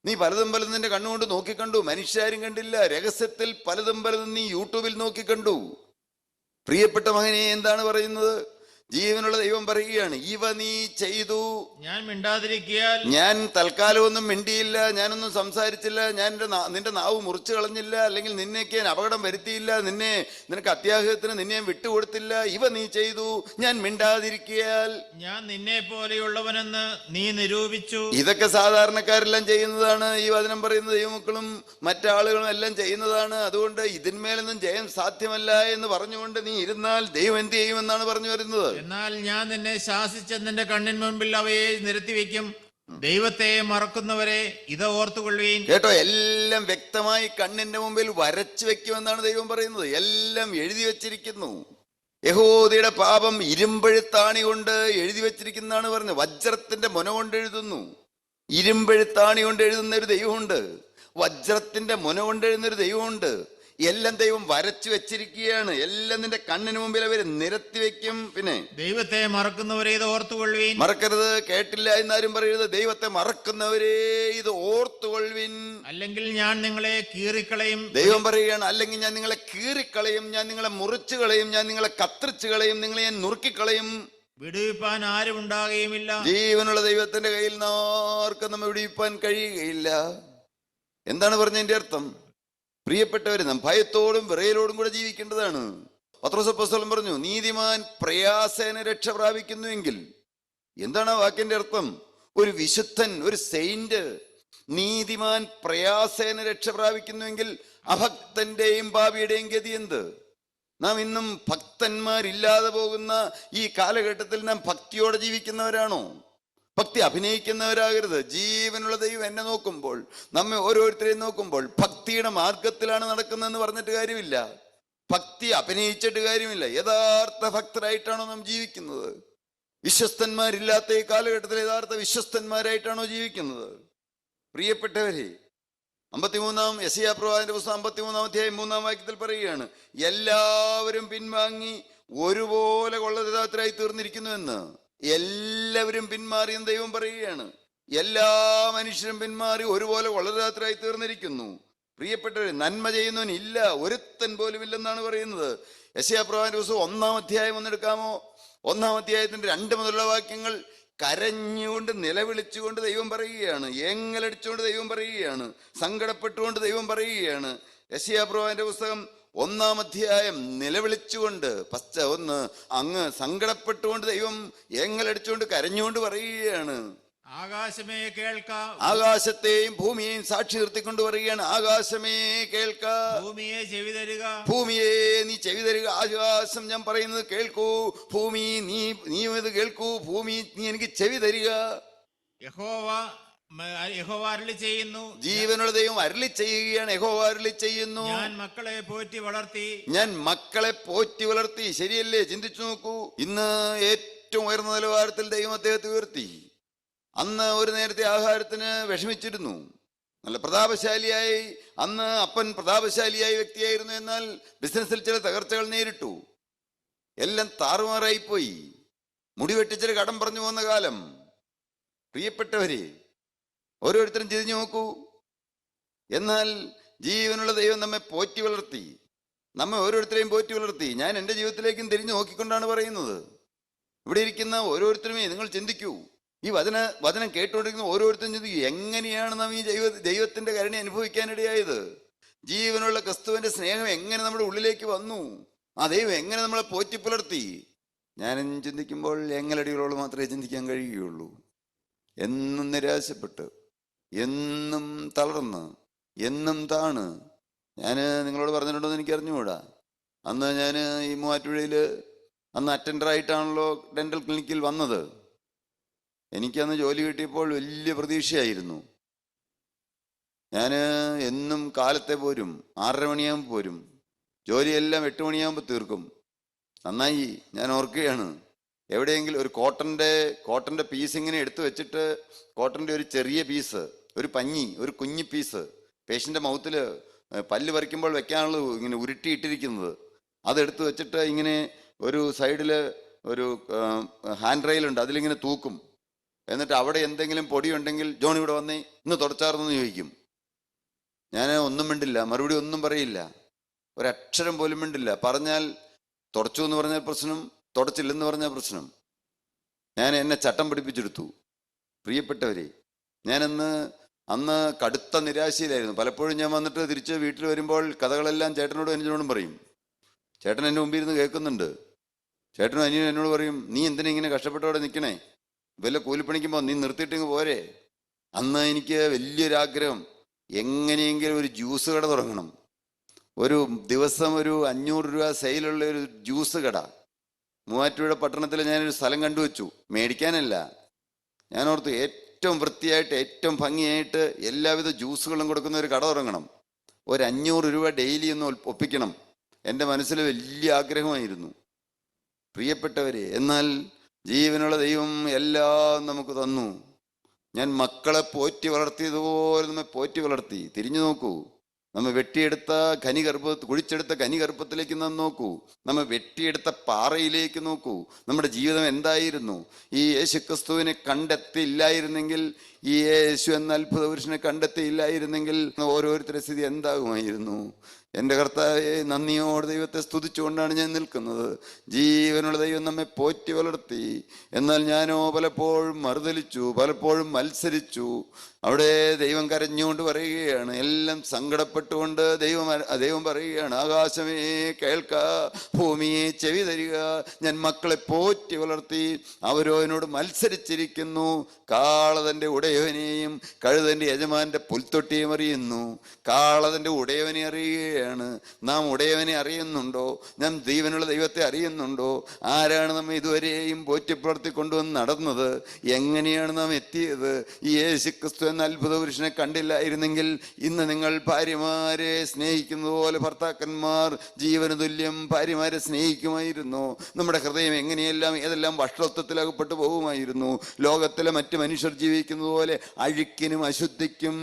നീ പലതും പലതും നിന്റെ കണ്ണുകൊണ്ട് നോക്കിക്കണ്ടു, മനുഷ്യരും കണ്ടില്ല. രഹസ്യത്തിൽ പലതും പലതും നീ യൂട്യൂബിൽ നോക്കിക്കണ്ടു. പ്രിയപ്പെട്ട മകനെ, എന്താണ് പറയുന്നത്? ജീവനുള്ള ദൈവം പറയുകയാണ്, ഇവ നീ ചെയ്തു. ഞാൻ മിണ്ടാതിരിക്കിയാൽ ഞാൻ തൽക്കാലം ഒന്നും മിണ്ടിയില്ല, ഞാനൊന്നും സംസാരിച്ചില്ല, ഞാൻ നിന്റെ നാവ് മുറിച്ചു കളഞ്ഞില്ല, അല്ലെങ്കിൽ നിന്നേക്ക് ഞാൻ അപകടം വരുത്തിയില്ല, നിനക്ക് അത്യാഹിതത്തിന് നിന്നെ ഞാൻ വിട്ടുകൊടുത്തില്ല. ഇവ നീ ചെയ്തു, ഞാൻ മിണ്ടാതിരിക്കിയാൽ ഞാൻ നിന്നെ പോലെയുള്ളവനെന്ന് നീ നിരൂപിച്ചു. ഇതൊക്കെ സാധാരണക്കാരെല്ലാം ചെയ്യുന്നതാണ്. ഈ വചനം പറയുന്ന ദൈവമക്കളും മറ്റാളുകളും എല്ലാം ചെയ്യുന്നതാണ്. അതുകൊണ്ട് ഇതിന്മേലൊന്നും ജയം സാധ്യമല്ല എന്ന് പറഞ്ഞുകൊണ്ട് നീ ഇരുന്നാൽ ദൈവം എന്ത് ചെയ്യുമെന്നാണ് പറഞ്ഞു വരുന്നത്. എന്നാൽ ഞാൻ നിന്നെ ശാസിച്ച നിന്റെ കണ്ണിന് മുൻപിൽ അവയെ നിരത്തിവെക്കും. ദൈവത്തെ മറക്കുന്നവരെ ഇത് ഓർത്തുകൊള്ളുവീൻ. കേട്ടോ, എല്ലാം വ്യക്തമായി കണ്ണിന്റെ മുമ്പിൽ വരച്ചു വെക്കുമെന്നാണ് ദൈവം പറയുന്നത്. എല്ലാം എഴുതി വെച്ചിരിക്കുന്നു. യഹൂദയുടെ പാപം ഇരുമ്പെഴുത്താണി കൊണ്ട് എഴുതി വെച്ചിരിക്കുന്നതാണ് പറഞ്ഞത്. വജ്രത്തിന്റെ മുന കൊണ്ട് എഴുതുന്നു. ഇരുമ്പെഴുത്താണി കൊണ്ട് എഴുതുന്ന ഒരു ദൈവമുണ്ട്, വജ്രത്തിന്റെ മുന കൊണ്ട് എഴുതുന്ന ഒരു ദൈവമുണ്ട്. എല്ലാം ദൈവം വരച്ചു വെച്ചിരിക്കുകയാണ്. എല്ലാം നിന്റെ കണ്ണിന് മുമ്പിൽ അവര് നിരത്തി വെക്കും. പിന്നെ ദൈവത്തെ മറക്കുന്നവരെ ഇത് ഓർത്തുകൊള്ളുവീൻ. മറക്കരുത്, കേട്ടില്ല എന്നാരും പറയരുത്. ദൈവത്തെ മറക്കുന്നവരെ ഇത് ഓർത്തുകൊള്ളുവിൻ, അല്ലെങ്കിൽ ഞാൻ നിങ്ങളെ കീറിക്കളയും. ദൈവം പറയുകയാണ്, അല്ലെങ്കിൽ ഞാൻ നിങ്ങളെ കീറിക്കളയും, ഞാൻ നിങ്ങളെ മുറിച്ചു കളയും, ഞാൻ നിങ്ങളെ കത്തിരിച്ചു കളയും, നിങ്ങളെ ഞാൻ നുറുക്കിക്കളയും. വിടുവിപ്പാൻ ആരും ഉണ്ടാകുകയുമില്ല. ജീവനുള്ള ദൈവത്തിന്റെ കയ്യിൽ നിന്ന് ആർക്കും നമ്മെ വിടുവിപ്പാൻ കഴിയുകയില്ല. എന്താണ് പറഞ്ഞതിന്റെ അർത്ഥം? പ്രിയപ്പെട്ടവരെ, നാം ഭയത്തോടും വിറയലോടും കൂടെ ജീവിക്കേണ്ടതാണ്. പത്രോസ് അപ്പോസ്തലൻ പറഞ്ഞു, നീതിമാൻ പ്രയാസേന രക്ഷ പ്രാപിക്കുന്നുവെങ്കിൽ. എന്താണ് ആ വാക്കിന്റെ അർത്ഥം? ഒരു വിശുദ്ധൻ, ഒരു സെയിന്റ്, നീതിമാൻ പ്രയാസേന രക്ഷ പ്രാപിക്കുന്നുവെങ്കിൽ അഭക്തന്റെയും പാപിയുടെയും ഗതി എന്ത്? നാം ഇന്നും ഭക്തന്മാരില്ലാതെ പോകുന്ന ഈ കാലഘട്ടത്തിൽ നാം ഭക്തിയോടെ ജീവിക്കുന്നവരാണോ? ഭക്തി അഭിനയിക്കുന്നവരാകരുത്. ജീവനുള്ള ദൈവം എന്നെ നോക്കുമ്പോൾ, നമ്മെ ഓരോരുത്തരെയും നോക്കുമ്പോൾ ഭക്തിയുടെ മാർഗത്തിലാണ് നടക്കുന്നതെന്ന് പറഞ്ഞിട്ട് കാര്യമില്ല. ഭക്തി അഭിനയിച്ചിട്ട് കാര്യമില്ല. യഥാർത്ഥ ഭക്തരായിട്ടാണോ നാം ജീവിക്കുന്നത്? വിശ്വസ്തന്മാരില്ലാത്ത ഈ കാലഘട്ടത്തിൽ യഥാർത്ഥ വിശ്വസ്തന്മാരായിട്ടാണോ ജീവിക്കുന്നത്? പ്രിയപ്പെട്ടവരെ, 53 യെശയ്യാ പ്രവാചകന്റെ പുസ്തകം 53 അധ്യായം 3 വാക്യത്തിൽ പറയുകയാണ്, എല്ലാവരും പിൻവാങ്ങി ഒരുപോലെ കൊള്ളരുതാത്തരായി തീർന്നിരിക്കുന്നു എന്ന്. എല്ലാവരും പിന്മാറിയെന്ന് ദൈവം പറയുകയാണ്. എല്ലാ മനുഷ്യരും പിന്മാറി ഒരുപോലെ കൊള്ളരുതാത്തരായി തീർന്നിരിക്കുന്നു. പ്രിയപ്പെട്ടവരെ, നന്മ ചെയ്യുന്നവൻ ഇല്ല, ഒരുത്തൻ പോലും ഇല്ലെന്നാണ് പറയുന്നത്. യെശയ്യാ പ്രവാചകന്റെ പുസ്തകം 1 അധ്യായം ഒന്നെടുക്കാമോ? 1 അധ്യായത്തിന്റെ 2 മുതലുള്ള വാക്യങ്ങൾ കരഞ്ഞുകൊണ്ട് നിലവിളിച്ചുകൊണ്ട് ദൈവം പറയുകയാണ്, ഏങ്ങലടിച്ചുകൊണ്ട് ദൈവം പറയുകയാണ്, സങ്കടപ്പെട്ടുകൊണ്ട് ദൈവം പറയുകയാണ്. യെശയ്യാ പ്രവാചകന്റെ പുസ്തകം 1 അധ്യായം നിലവിളിച്ചുകൊണ്ട് അങ്ങ് സങ്കടപ്പെട്ടുകൊണ്ട് ദൈവം ഏങ്ങലടിച്ചുകൊണ്ട് കരഞ്ഞുകൊണ്ട് പറയുകയാണ്. ആകാശമേ കേൾക്ക, ആകാശത്തെയും ഭൂമിയെയും സാക്ഷി നിർത്തിക്കൊണ്ട് പറയുകയാണ്, ആകാശമേ കേൾക്ക, ഭൂമിയെ ചെവി തരുക, ഭൂമിയെ നീ ചെവി തരുക. ആകാശം ഞാൻ പറയുന്നത് കേൾക്കൂ, ഭൂമി നീ ഇത് കേൾക്കൂ, ഭൂമി നീ എനിക്ക് ചെവി തരിക. യഹോവ അരുളി ചെയ്യുന്നു. ജീവനുള്ള ദൈവം അരുളി ചെയ്യുകയാണ്. യഹോവ അരുളി ചെയ്യുന്നു, ഞാൻ മക്കളെ പോറ്റി വളർത്തി. ഞാൻ മക്കളെ പോറ്റി വളർത്തി. ശരിയല്ലേ? ചിന്തിച്ചു നോക്കൂ. ഇന്ന് ഏറ്റവും ഉയർന്ന നിലവാരത്തിൽ ദൈവം അദ്ദേഹത്തെ ഉയർത്തി. അന്ന് ഒരു നേരത്തെ ആഹാരത്തിന് വിഷമിച്ചിരുന്നു. നല്ല പ്രതാപശാലിയായി, അന്ന് അപ്പൻ പ്രതാപശാലിയായ വ്യക്തിയായിരുന്നു. എന്നാൽ ബിസിനസ്സിൽ ചില തകർച്ചകൾ നേരിട്ടു. എല്ലാം താറുമാറായിപ്പോയി. മുടിവെട്ടിച്ചിട്ട് കടം പറഞ്ഞു പോകുന്ന കാലം. പ്രിയപ്പെട്ടവരെ, ഓരോരുത്തരും തിരിഞ്ഞു നോക്കൂ. എന്നാൽ ജീവനുള്ള ദൈവം നമ്മെ പോറ്റി വളർത്തി, നമ്മെ ഓരോരുത്തരെയും പോറ്റി വളർത്തി. ഞാൻ എൻ്റെ ജീവിതത്തിലേക്കും തിരിഞ്ഞു നോക്കിക്കൊണ്ടാണ് പറയുന്നത്. ഇവിടെ ഇരിക്കുന്ന ഓരോരുത്തരുമേ നിങ്ങൾ ചിന്തിക്കൂ. ഈ വചനം കേട്ടുകൊണ്ടിരിക്കുന്ന ഓരോരുത്തരും ചിന്തിക്കൂ, എങ്ങനെയാണ് നാം ഈ ദൈവത്തിന്റെ കരുണ അനുഭവിക്കാനിടയായത്? ജീവനുള്ള ക്രിസ്തുവിന്റെ സ്നേഹം എങ്ങനെ നമ്മുടെ ഉള്ളിലേക്ക് വന്നു? ആ ദൈവം എങ്ങനെ നമ്മളെ പോറ്റി പുലർത്തി? ഞാനും ചിന്തിക്കുമ്പോൾ എങ്ങലടികളോട് മാത്രമേ ചിന്തിക്കാൻ കഴിയുകയുള്ളൂ. എന്നും നിരാശപ്പെട്ട്, എന്നും തളർന്ന്, എന്നും താണ്. ഞാൻ നിങ്ങളോട് പറഞ്ഞിട്ടുണ്ടോ എന്ന് എനിക്ക് അറിഞ്ഞുകൂടാ. അന്ന് ഞാൻ ഈ മൂവാറ്റുപുഴയിൽ അന്ന് അറ്റൻഡറായിട്ടാണല്ലോ ഡെന്റൽ ക്ലിനിക്കിൽ വന്നത്. എനിക്കന്ന് ജോലി കിട്ടിയപ്പോൾ വലിയ പ്രതീക്ഷയായിരുന്നു. ഞാൻ എന്നും കാലത്തെ പോരും, 6:30 മണിയാകുമ്പോൾ പോരും. ജോലിയെല്ലാം 8 മണിയാകുമ്പോൾ തീർക്കും. നന്നായി ഞാൻ ഓർക്കുകയാണ്, എവിടെയെങ്കിലും ഒരു കോട്ടന്റെ പീസ് ഇങ്ങനെ എടുത്തു വെച്ചിട്ട്, കോട്ടന്റെ ഒരു ചെറിയ പീസ്, ഒരു പഞ്ഞി, ഒരു കുഞ്ഞി പീസ്, പേഷ്യൻ്റെ മൗത്തിൽ പല്ല് പറിക്കുമ്പോൾ വെക്കാനുള്ളത് ഇങ്ങനെ ഉരുട്ടിയിട്ടിരിക്കുന്നത്, അതെടുത്ത് വെച്ചിട്ട് ഇങ്ങനെ ഒരു സൈഡിൽ ഒരു ഹാൻഡ് റെയിലുണ്ട്, അതിലിങ്ങനെ തൂക്കും. എന്നിട്ട് അവിടെ എന്തെങ്കിലും പൊടിയുണ്ടെങ്കിൽ ജോൺ ഇവിടെ വന്നേ ഇന്ന് തുടച്ചാർന്നെന്ന് ചോദിക്കും. ഞാൻ ഒന്നും മിണ്ടില്ല, മറുപടി ഒന്നും പറയില്ല, ഒരക്ഷരം പോലും മിണ്ടില്ല. പറഞ്ഞാൽ തുടച്ചു എന്ന് പറഞ്ഞാൽ പ്രശ്നം, തുടച്ചില്ലെന്ന് പറഞ്ഞാൽ പ്രശ്നം. എന്നെ ചട്ടം പിടിപ്പിച്ചെടുത്തു. പ്രിയപ്പെട്ടവരെ, അന്ന് കടുത്ത നിരാശയിലായിരുന്നു. പലപ്പോഴും ഞാൻ വന്നിട്ട് തിരിച്ച് വീട്ടിൽ വരുമ്പോൾ കഥകളെല്ലാം ചേട്ടനോടും അനുജനോടും പറയും. ചേട്ടൻ എൻ്റെ മുമ്പിൽ ഇരുന്ന് കേൾക്കുന്നുണ്ട്. ചേട്ടനും അനിയനും എന്നോട് പറയും, നീ എന്തിനാ ഇങ്ങനെ കഷ്ടപ്പെട്ടവിടെ നിൽക്കണേ, വല്ല കൂലിപ്പണിക്കുമ്പോൾ നീ നിർത്തിയിട്ടിങ്ങ് പോരെ. അന്ന് എനിക്ക് വലിയൊരാഗ്രഹം, എങ്ങനെയെങ്കിലും ഒരു ജ്യൂസ് കട തുടങ്ങണം. ഒരു ദിവസം ഒരു 500 രൂപ സെയിലുള്ള ഒരു ജ്യൂസ് കട. മൂവാറ്റുപുഴ പട്ടണത്തിൽ ഞാനൊരു സ്ഥലം കണ്ടുവച്ചു, മേടിക്കാനല്ല. ഞാൻ ഓർത്തു ഏറ്റവും വൃത്തിയായിട്ട് ഏറ്റവും ഭംഗിയായിട്ട് എല്ലാവിധ ജ്യൂസുകളും കൊടുക്കുന്ന ഒരു കട തുടങ്ങണം. ഒരു 500 രൂപ ഡെയിലി ഒന്ന് ഒപ്പിക്കണം. എൻ്റെ മനസ്സിൽ വലിയ ആഗ്രഹമായിരുന്നു. പ്രിയപ്പെട്ടവരെ, എന്നാൽ ജീവനുള്ള ദൈവം എല്ലാം നമുക്ക് തന്നു. ഞാൻ മക്കളെ പോറ്റി വളർത്തിയതുപോലെ നമ്മെ പോറ്റി വളർത്തി. തിരിഞ്ഞു നോക്കൂ, നമ്മെ വെട്ടിയെടുത്ത കുഴിച്ചെടുത്ത ഖനിഗർഭത്തിലേക്ക് നാം നോക്കൂ. നമ്മെ വെട്ടിയെടുത്ത പാറയിലേക്ക് നോക്കൂ. നമ്മുടെ ജീവിതം എന്തായിരുന്നു? ഈ യേശുക്രിസ്തുവിനെ കണ്ടെത്തിയില്ലായിരുന്നെങ്കിൽ, ഈ യേശു എന്ന അത്ഭുത പുരുഷനെ കണ്ടെത്തിയില്ലായിരുന്നെങ്കിൽ ഓരോരുത്തരുടെ സ്ഥിതി എന്താകുമായിരുന്നു? എൻ്റെ കർത്താവേ, നന്ദിയോടെ ദൈവത്തെ സ്തുതിച്ചുകൊണ്ടാണ് ഞാൻ നിൽക്കുന്നത്. ജീവനുള്ള ദൈവം നമ്മെ പോറ്റി വളർത്തി. എന്നാൽ ഞാനോ പലപ്പോഴും മറുതലിച്ചു, പലപ്പോഴും മത്സരിച്ചു. അവിടെ ദൈവം കരഞ്ഞുകൊണ്ട് പറയുകയാണ്, എല്ലാം സങ്കടപ്പെട്ടുകൊണ്ട് ദൈവം പറയുകയാണ്, ആകാശമേ കേൾക്ക, ഭൂമിയെ ചെവി തരിക. ഞാൻ മക്കളെ പോറ്റി വളർത്തി, അവരോ എന്നോട് മത്സരിച്ചിരിക്കുന്നു. കാളതൻ്റെ ഉടയവനെയും കഴുതൻ്റെ യജമാന്റെ പുൽത്തൊട്ടിയും അറിയുന്നു. കാളതൻ്റെ ഉടയവനെ അറിയുകയാണ്. നാം ഉടയവനെ അറിയുന്നുണ്ടോ? നാം ജീവനുള്ള ദൈവത്തെ അറിയുന്നുണ്ടോ? ആരാണ് നമ്മെ ഇതുവരെയും പോറ്റിപ്പുലർത്തി കൊണ്ടുവന്ന് നടന്നത്? എങ്ങനെയാണ് നാം എത്തിയത്? ഈ യേശുക്രിസ്തു എന്ന അത്ഭുത പുരുഷനെ കണ്ടില്ലായിരുന്നെങ്കിൽ ഇന്ന് നിങ്ങൾ ഭാര്യമാരെ സ്നേഹിക്കുന്നത് പോലെ ഭർത്താക്കന്മാർ ജീവന തുല്യം ഭാര്യമാരെ സ്നേഹിക്കുമായിരുന്നു. നമ്മുടെ ഹൃദയം ഏതെല്ലാം വഷളത്വത്തിലകപ്പെട്ടു പോകുമായിരുന്നു. ലോകത്തിലെ മറ്റ് മനുഷ്യർ ജീവിക്കുന്നത് പോലെ അഴുക്കിനും അശുദ്ധിക്കും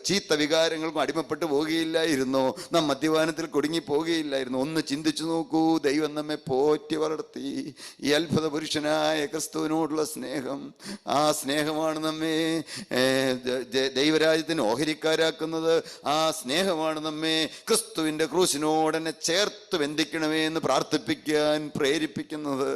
ചീത്ത വികാരങ്ങൾക്കും അടിമപ്പെട്ടു പോകുകയില്ലായിരുന്നു. നാം മദ്യപാനത്തിൽ കുടുങ്ങി പോകുകയില്ലായിരുന്നു. ഒന്ന് ചിന്തിച്ചു നോക്കൂ, ദൈവം നമ്മെ പോറ്റി വളർത്തി. ഈ അത്ഭുത പുരുഷനായ ക്രിസ്തുവിനോടുള്ള സ്നേഹം, ആ സ്നേഹമാണ് നമ്മെ ദൈവരാജ്യത്തിന് ഓഹരിക്കാരാക്കുന്നത്. ആ സ്നേഹമാണ് നമ്മെ ക്രിസ്തുവിന്റെ ക്രൂശിനോടെന്നെ ചേർത്ത് ബന്ധിക്കണമേ എന്ന് പ്രാർത്ഥിപ്പിക്കാൻ പ്രേരിപ്പിക്കുന്നത്.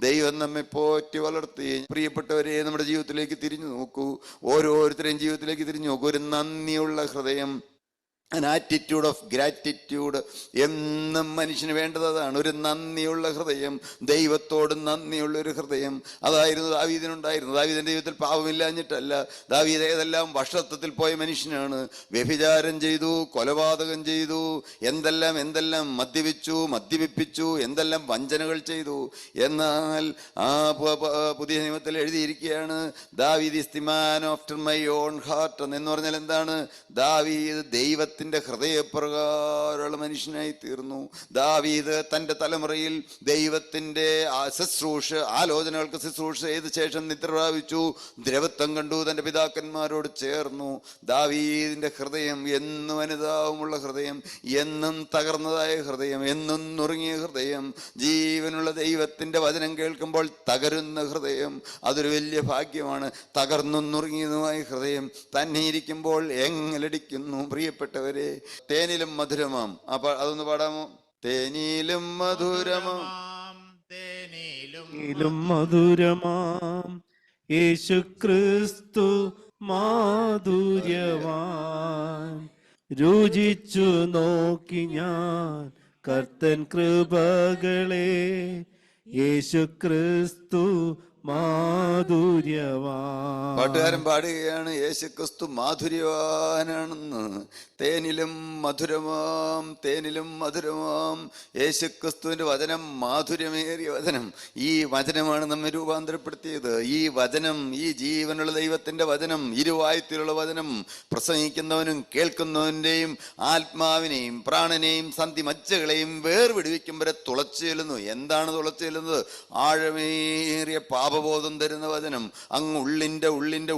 ദൈവം നമ്മെ പോറ്റി വളർത്തി. പ്രിയപ്പെട്ടവരെ, നമ്മുടെ ജീവിതത്തിലേക്ക് തിരിഞ്ഞു നോക്കൂ. ഓരോരുത്തരെയും ജീവിതത്തിലേക്ക് തിരിഞ്ഞു നോക്കൂ. ഒരു നന്ദിയുള്ള ഹൃദയം, an attitude of gratitude. എന്നും മനുഷ്യന് വേണ്ടത് അതാണ്, ഒരു നന്ദിയുള്ള ഹൃദയം, ദൈവത്തോട് നന്ദിയുള്ളൊരു ഹൃദയം. അതായിരുന്നു ദാവീദിനുണ്ടായിരുന്നു. ദാവീദിന്റെ ജീവിതത്തിൽ പാപമില്ലാഞ്ഞിട്ടല്ല. ദാവീദ് ഏതെല്ലാം വഷളത്വത്തിൽ പോയ മനുഷ്യനാണ്. വ്യഭിചാരം ചെയ്തു, കൊലപാതകം ചെയ്തു, എന്തെല്ലാം മദ്യപിച്ചു, എന്തെല്ലാം വഞ്ചനകൾ ചെയ്തു. എന്നാൽ ആ പുതിയ നിയമത്തിൽ എഴുതിയിരിക്കുകയാണ്, ദാവീദ് is the man after my own heart എന്ന് പറഞ്ഞാൽ എന്താണ്? ദാവീദ് ദൈവത്തിന്റെ ഹൃദയപ്രകാരമുള്ള മനുഷ്യനായി തീർന്നു. ദാവീദ് തൻ്റെ തലമുറയിൽ ദൈവത്തിന്റെ ആലോചനകൾക്ക് ശുശ്രൂഷ ചെയ്ത ശേഷം നിദ്ര പ്രാപിച്ചു, ദ്രവത്വം കണ്ടു, തൻ്റെ പിതാക്കന്മാരോട് ചേർന്നു. ദാവീദിന്റെ ഹൃദയം എന്നും അനുതാപമുള്ള ഹൃദയം, എന്നും തകർന്നതായ ഹൃദയം, എന്നും നുറുങ്ങിയ ഹൃദയം, ജീവനുള്ള ദൈവത്തിന്റെ വചനം കേൾക്കുമ്പോൾ തകരുന്ന ഹൃദയം, അതൊരു വലിയ ഭാഗ്യമാണ്. തകർന്നും നുറുങ്ങിയതുമായ ഹൃദയം തന്നെ ഇരിക്കുമ്പോൾ എങ്ങലടിക്കുന്നു. പ്രിയപ്പെട്ടവർ, തേനിലും മധുരമാം. അതൊന്ന് പാടാമോ? തേനിലും മധുരമാം, തേനിലും മധുരമാം യേശു ക്രിസ്തു മാധുര്യവാൻ. രുചിച്ചു നോക്കി ഞാൻ കർത്തൻ കൃപകളെ, യേശു ക്രിസ്തു മാധുര്യവാൻ. പാട്ടുകാരൻ പാടുകയാണ്, യേശുക്രിസ്തു മാധുര്യവാനാണെന്ന്. തേനിലും മധുരമാം, തേനിലും മധുരമാം യേശുക്രിസ്തുവിന്റെ വചനം, മാധുര്യമേറിയ വചനം. ഈ വചനമാണ് നമ്മെ രൂപാന്തരപ്പെടുത്തിയത്. ഈ വചനം, ഈ ജീവനുള്ള ദൈവത്തിന്റെ വചനം, ഇരുവായുത്തിലുള്ള വചനം പ്രസംഗിക്കുന്നവനും കേൾക്കുന്നവന്റെയും ആത്മാവിനെയും പ്രാണനെയും സന്ധി മജ്ജകളെയും വേർവിടുവിക്കും വരെ തുളച്ചു ചെല്ലുന്നു. എന്താണ് തുളച്ചു ചെല്ലുന്നത്? ആഴമേറിയ പാപ പാപബോധം തരുന്ന വചനം, അങ്ങ് ഉള്ളിൻ്റെ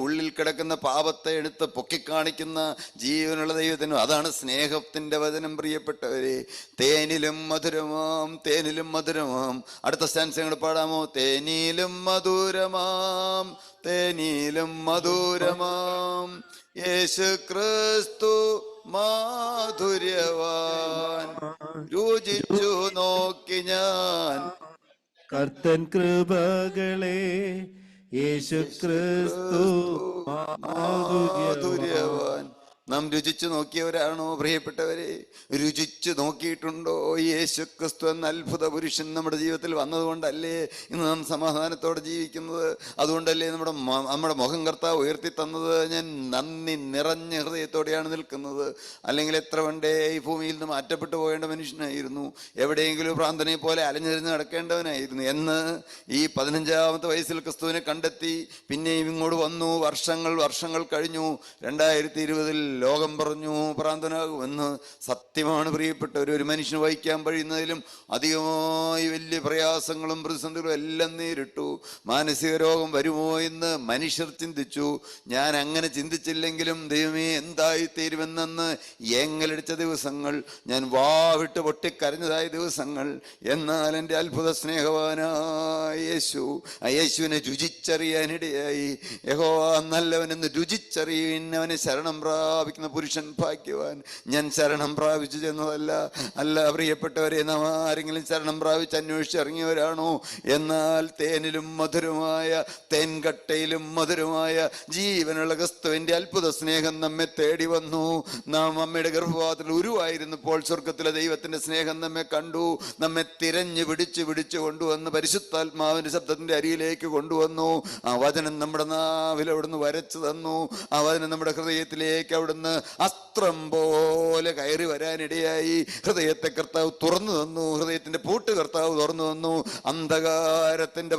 ഉള്ളിൽ കിടക്കുന്ന പാപത്തെ എടുത്ത് പൊക്കിക്കാണിക്കുന്ന ജീവനുള്ള ദൈവത്തിനും. അതാണ് സ്നേഹത്തിൻ്റെ വചനം. പ്രിയപ്പെട്ടവരെ, തേനിലും മധുരമാം, തേനിലും മധുരമാം. അടുത്ത സ്റ്റാൻസ് ഞങ്ങൾ പാടാമോ? തേനിലും മധുരമാം, തേനിലും മധുരമാം യേശു ക്രിസ്തു മാധുര്യവാൻ, രുചിച്ചു നോക്കി ഞാൻ കർത്തൻ കൃപകളെ, യേശു ക്രിസ്തു മാധുര്യവാൻ. നാം രുചിച്ചു നോക്കിയവരാണോ പ്രിയപ്പെട്ടവരെ? രുചിച്ചു നോക്കിയിട്ടുണ്ടോ? യേശു ക്രിസ്തു എന്ന അത്ഭുത പുരുഷൻ നമ്മുടെ ജീവിതത്തിൽ വന്നതുകൊണ്ടല്ലേ ഇന്ന് നാം സമാധാനത്തോടെ ജീവിക്കുന്നത്? അതുകൊണ്ടല്ലേ നമ്മുടെ മുഖം കർത്താവ് ഉയർത്തി തന്നത്? ഞാൻ നന്ദി നിറഞ്ഞ ഹൃദയത്തോടെയാണ് നിൽക്കുന്നത്. അല്ലെങ്കിൽ എത്ര പണ്ടേ ഈ ഭൂമിയിൽ നിന്ന് മാറ്റപ്പെട്ടു പോകേണ്ട മനുഷ്യനായിരുന്നു, എവിടെയെങ്കിലും പ്രാന്തനെ പോലെ അലഞ്ഞിരിഞ്ഞ് നടക്കേണ്ടവനായിരുന്നു. എന്ന് ഈ 15-ാമത്തെ വയസ്സിൽ ക്രിസ്തുവിനെ കണ്ടെത്തി പിന്നെയും ഇങ്ങോട്ട് വന്നു. വർഷങ്ങൾ കഴിഞ്ഞു. 2020 ലോകം പറഞ്ഞു പ്രാന്തനാകുമെന്ന്. സത്യമാണ് പ്രിയപ്പെട്ടവർ. ഒരു മനുഷ്യന് വഹിക്കാൻ കഴിയുന്നതിലും അധികമായി വലിയ പ്രയാസങ്ങളും പ്രതിസന്ധികളും എല്ലാം നേരിട്ടു. മാനസിക രോഗം വരുമോ എന്ന് മനുഷ്യർ ചിന്തിച്ചു. ഞാൻ അങ്ങനെ ചിന്തിച്ചില്ലെങ്കിലും ദൈവമേ എന്തായിത്തീരുമെന്ന് ഏങ്ങലടിച്ച ദിവസങ്ങൾ, ഞാൻ വാവിട്ട് പൊട്ടിക്കരഞ്ഞതായ ദിവസങ്ങൾ. എന്നാൽ എൻ്റെ അത്ഭുത സ്നേഹവാനായ യേശുവിനെ രുചിച്ചറിയാനിടയായി. യഹോവ നല്ലവനെന്ന് രുചിച്ചറിയുവിൻ, അവനെ ശരണം പ്രാപിക്കുന്ന പുരുഷൻ ഭാഗ്യവാൻ. ഞാൻ ശരണം പ്രാപിച്ചു ചെന്നതല്ല. അല്ല പ്രിയപ്പെട്ടവരെ, നാം ആരെങ്കിലും ശരണം പ്രാപിച്ച് അന്വേഷിച്ചിറങ്ങിയവരാണോ? എന്നാൽ തേനിലും മധുരമായ, തേൻകട്ടയിലും മധുരമായ ജീവനുള്ള ക്രിസ്തുവിന്റെ അത്ഭുത സ്നേഹം നമ്മെ തേടി വന്നു. നാം അമ്മയുടെ ഗർഭപാത്രത്തിൽ ഉരുവായിരുന്നപ്പോൾ സ്വർഗത്തിലെ ദൈവത്തിന്റെ സ്നേഹം നമ്മെ കണ്ടു. നമ്മെ തിരഞ്ഞു പിടിച്ചു കൊണ്ടുവന്ന് പരിശുദ്ധാത്മാവിന്റെ ശബ്ദത്തിന്റെ അരിയിലേക്ക് കൊണ്ടുവന്നു. ആ വചനം നമ്മുടെ നാവിൽ അവിടുന്ന് വരച്ചു തന്നു. ആ വചനം നമ്മുടെ ഹൃദയത്തിലേക്ക് അവിടുന്ന് അസ്ത്രം പോലെ കയറി വരാനിടയായി. ഹൃദയത്തെ കർത്താവ് തുറന്നു തന്നു. ഹൃദയത്തിന്റെ പൂട്ട് കർത്താവ് തുറന്നു തന്നു. അന്ധകാരത്തിന്റെ